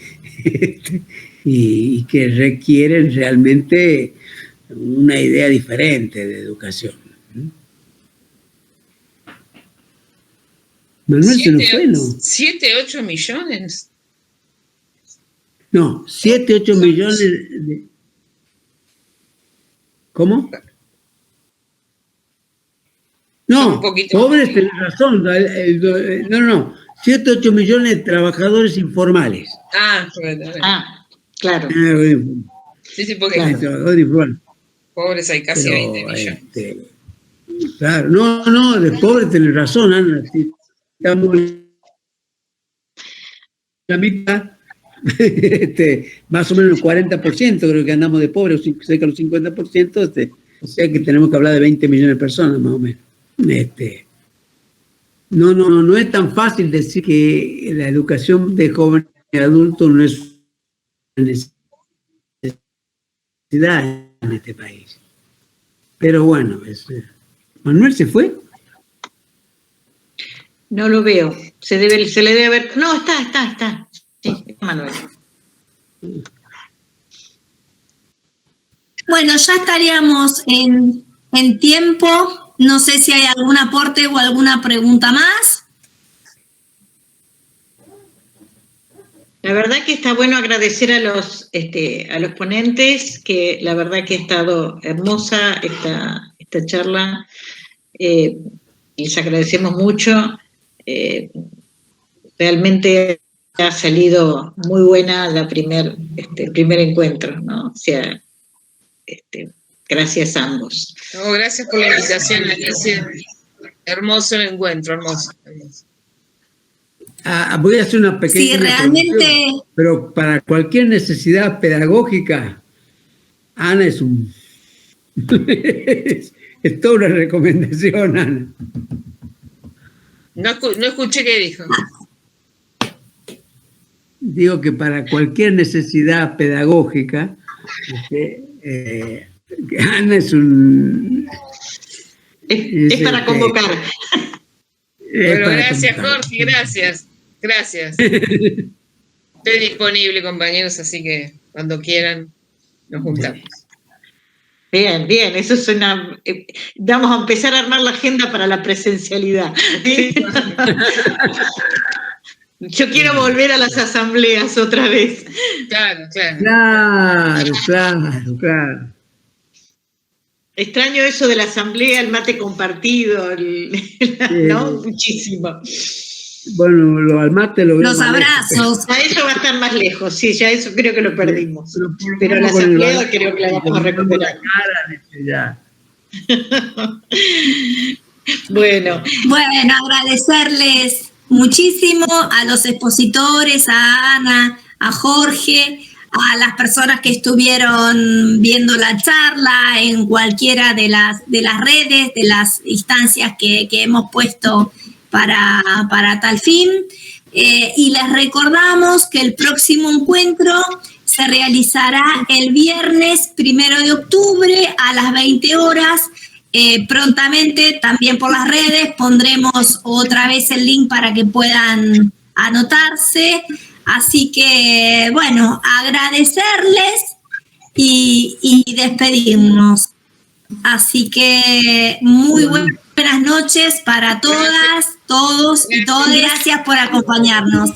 S4: y que requieren realmente una idea diferente de educación. Manuel se nos fue, ¿no?
S3: 7, 8 millones.
S4: No, 7, 8 millones de... ¿Cómo? No, pobres, tenés razón. No. 7, 8 millones de trabajadores informales.
S2: Claro.
S3: Sí, porque
S2: claro.
S4: Trabajadores informales.
S3: Pobres hay casi
S4: Pero,
S3: 20 millones.
S4: Claro, no, de pobres tenés razón, Ana. Si estamos en la mitad, más o menos el 40%, creo que andamos de pobres, cerca del 50%, o sea que tenemos que hablar de 20 millones de personas, más o menos. No es tan fácil decir que la educación de jóvenes y adultos no es una necesidad en este país. Pero bueno, ¿Manuel se fue?
S2: No lo veo. Se le debe haber... No, está. Sí, Manuel.
S1: Bueno, ya estaríamos en tiempo. No sé si hay algún aporte o alguna pregunta más.
S2: La verdad que está bueno agradecer a los ponentes, que la verdad que ha estado hermosa esta charla. Les agradecemos mucho. Realmente ha salido muy buena el primer encuentro, ¿no? O sea, gracias a ambos.
S3: No, gracias por la invitación, Alicia. Hermoso el encuentro, hermoso.
S4: Voy a hacer una pequeña
S1: Sí, realmente.
S4: Pero para cualquier necesidad pedagógica, Ana es es toda una recomendación, Ana.
S3: No escuché qué dijo.
S4: Digo que para cualquier necesidad pedagógica, Ana es
S2: es para convocar.
S3: Bueno, gracias, Jorge, gracias. Estoy disponible, compañeros, así que cuando quieran nos juntamos.
S2: Bien, eso suena... vamos a empezar a armar la agenda para la presencialidad. Yo quiero volver a las asambleas otra vez.
S3: Claro.
S2: Extraño eso de la asamblea, el mate compartido, ¿no? Muchísimo.
S4: Bueno, los mate lo veo.
S1: Los abrazos.
S2: A eso va a estar más lejos, sí, ya eso creo que lo perdimos. Pero la asamblea creo que la vamos a recuperar. Bueno,
S1: agradecerles muchísimo a los expositores, a Ana, a Jorge, a las personas que estuvieron viendo la charla en cualquiera de las redes, de las instancias que hemos puesto para tal fin. Y les recordamos que el próximo encuentro se realizará el viernes 1 de octubre a las 20 horas. Prontamente, también por las redes, pondremos otra vez el link para que puedan anotarse. Así que, bueno, agradecerles y despedirnos. Así que muy buenas noches para todas, todos y todas. Gracias por acompañarnos.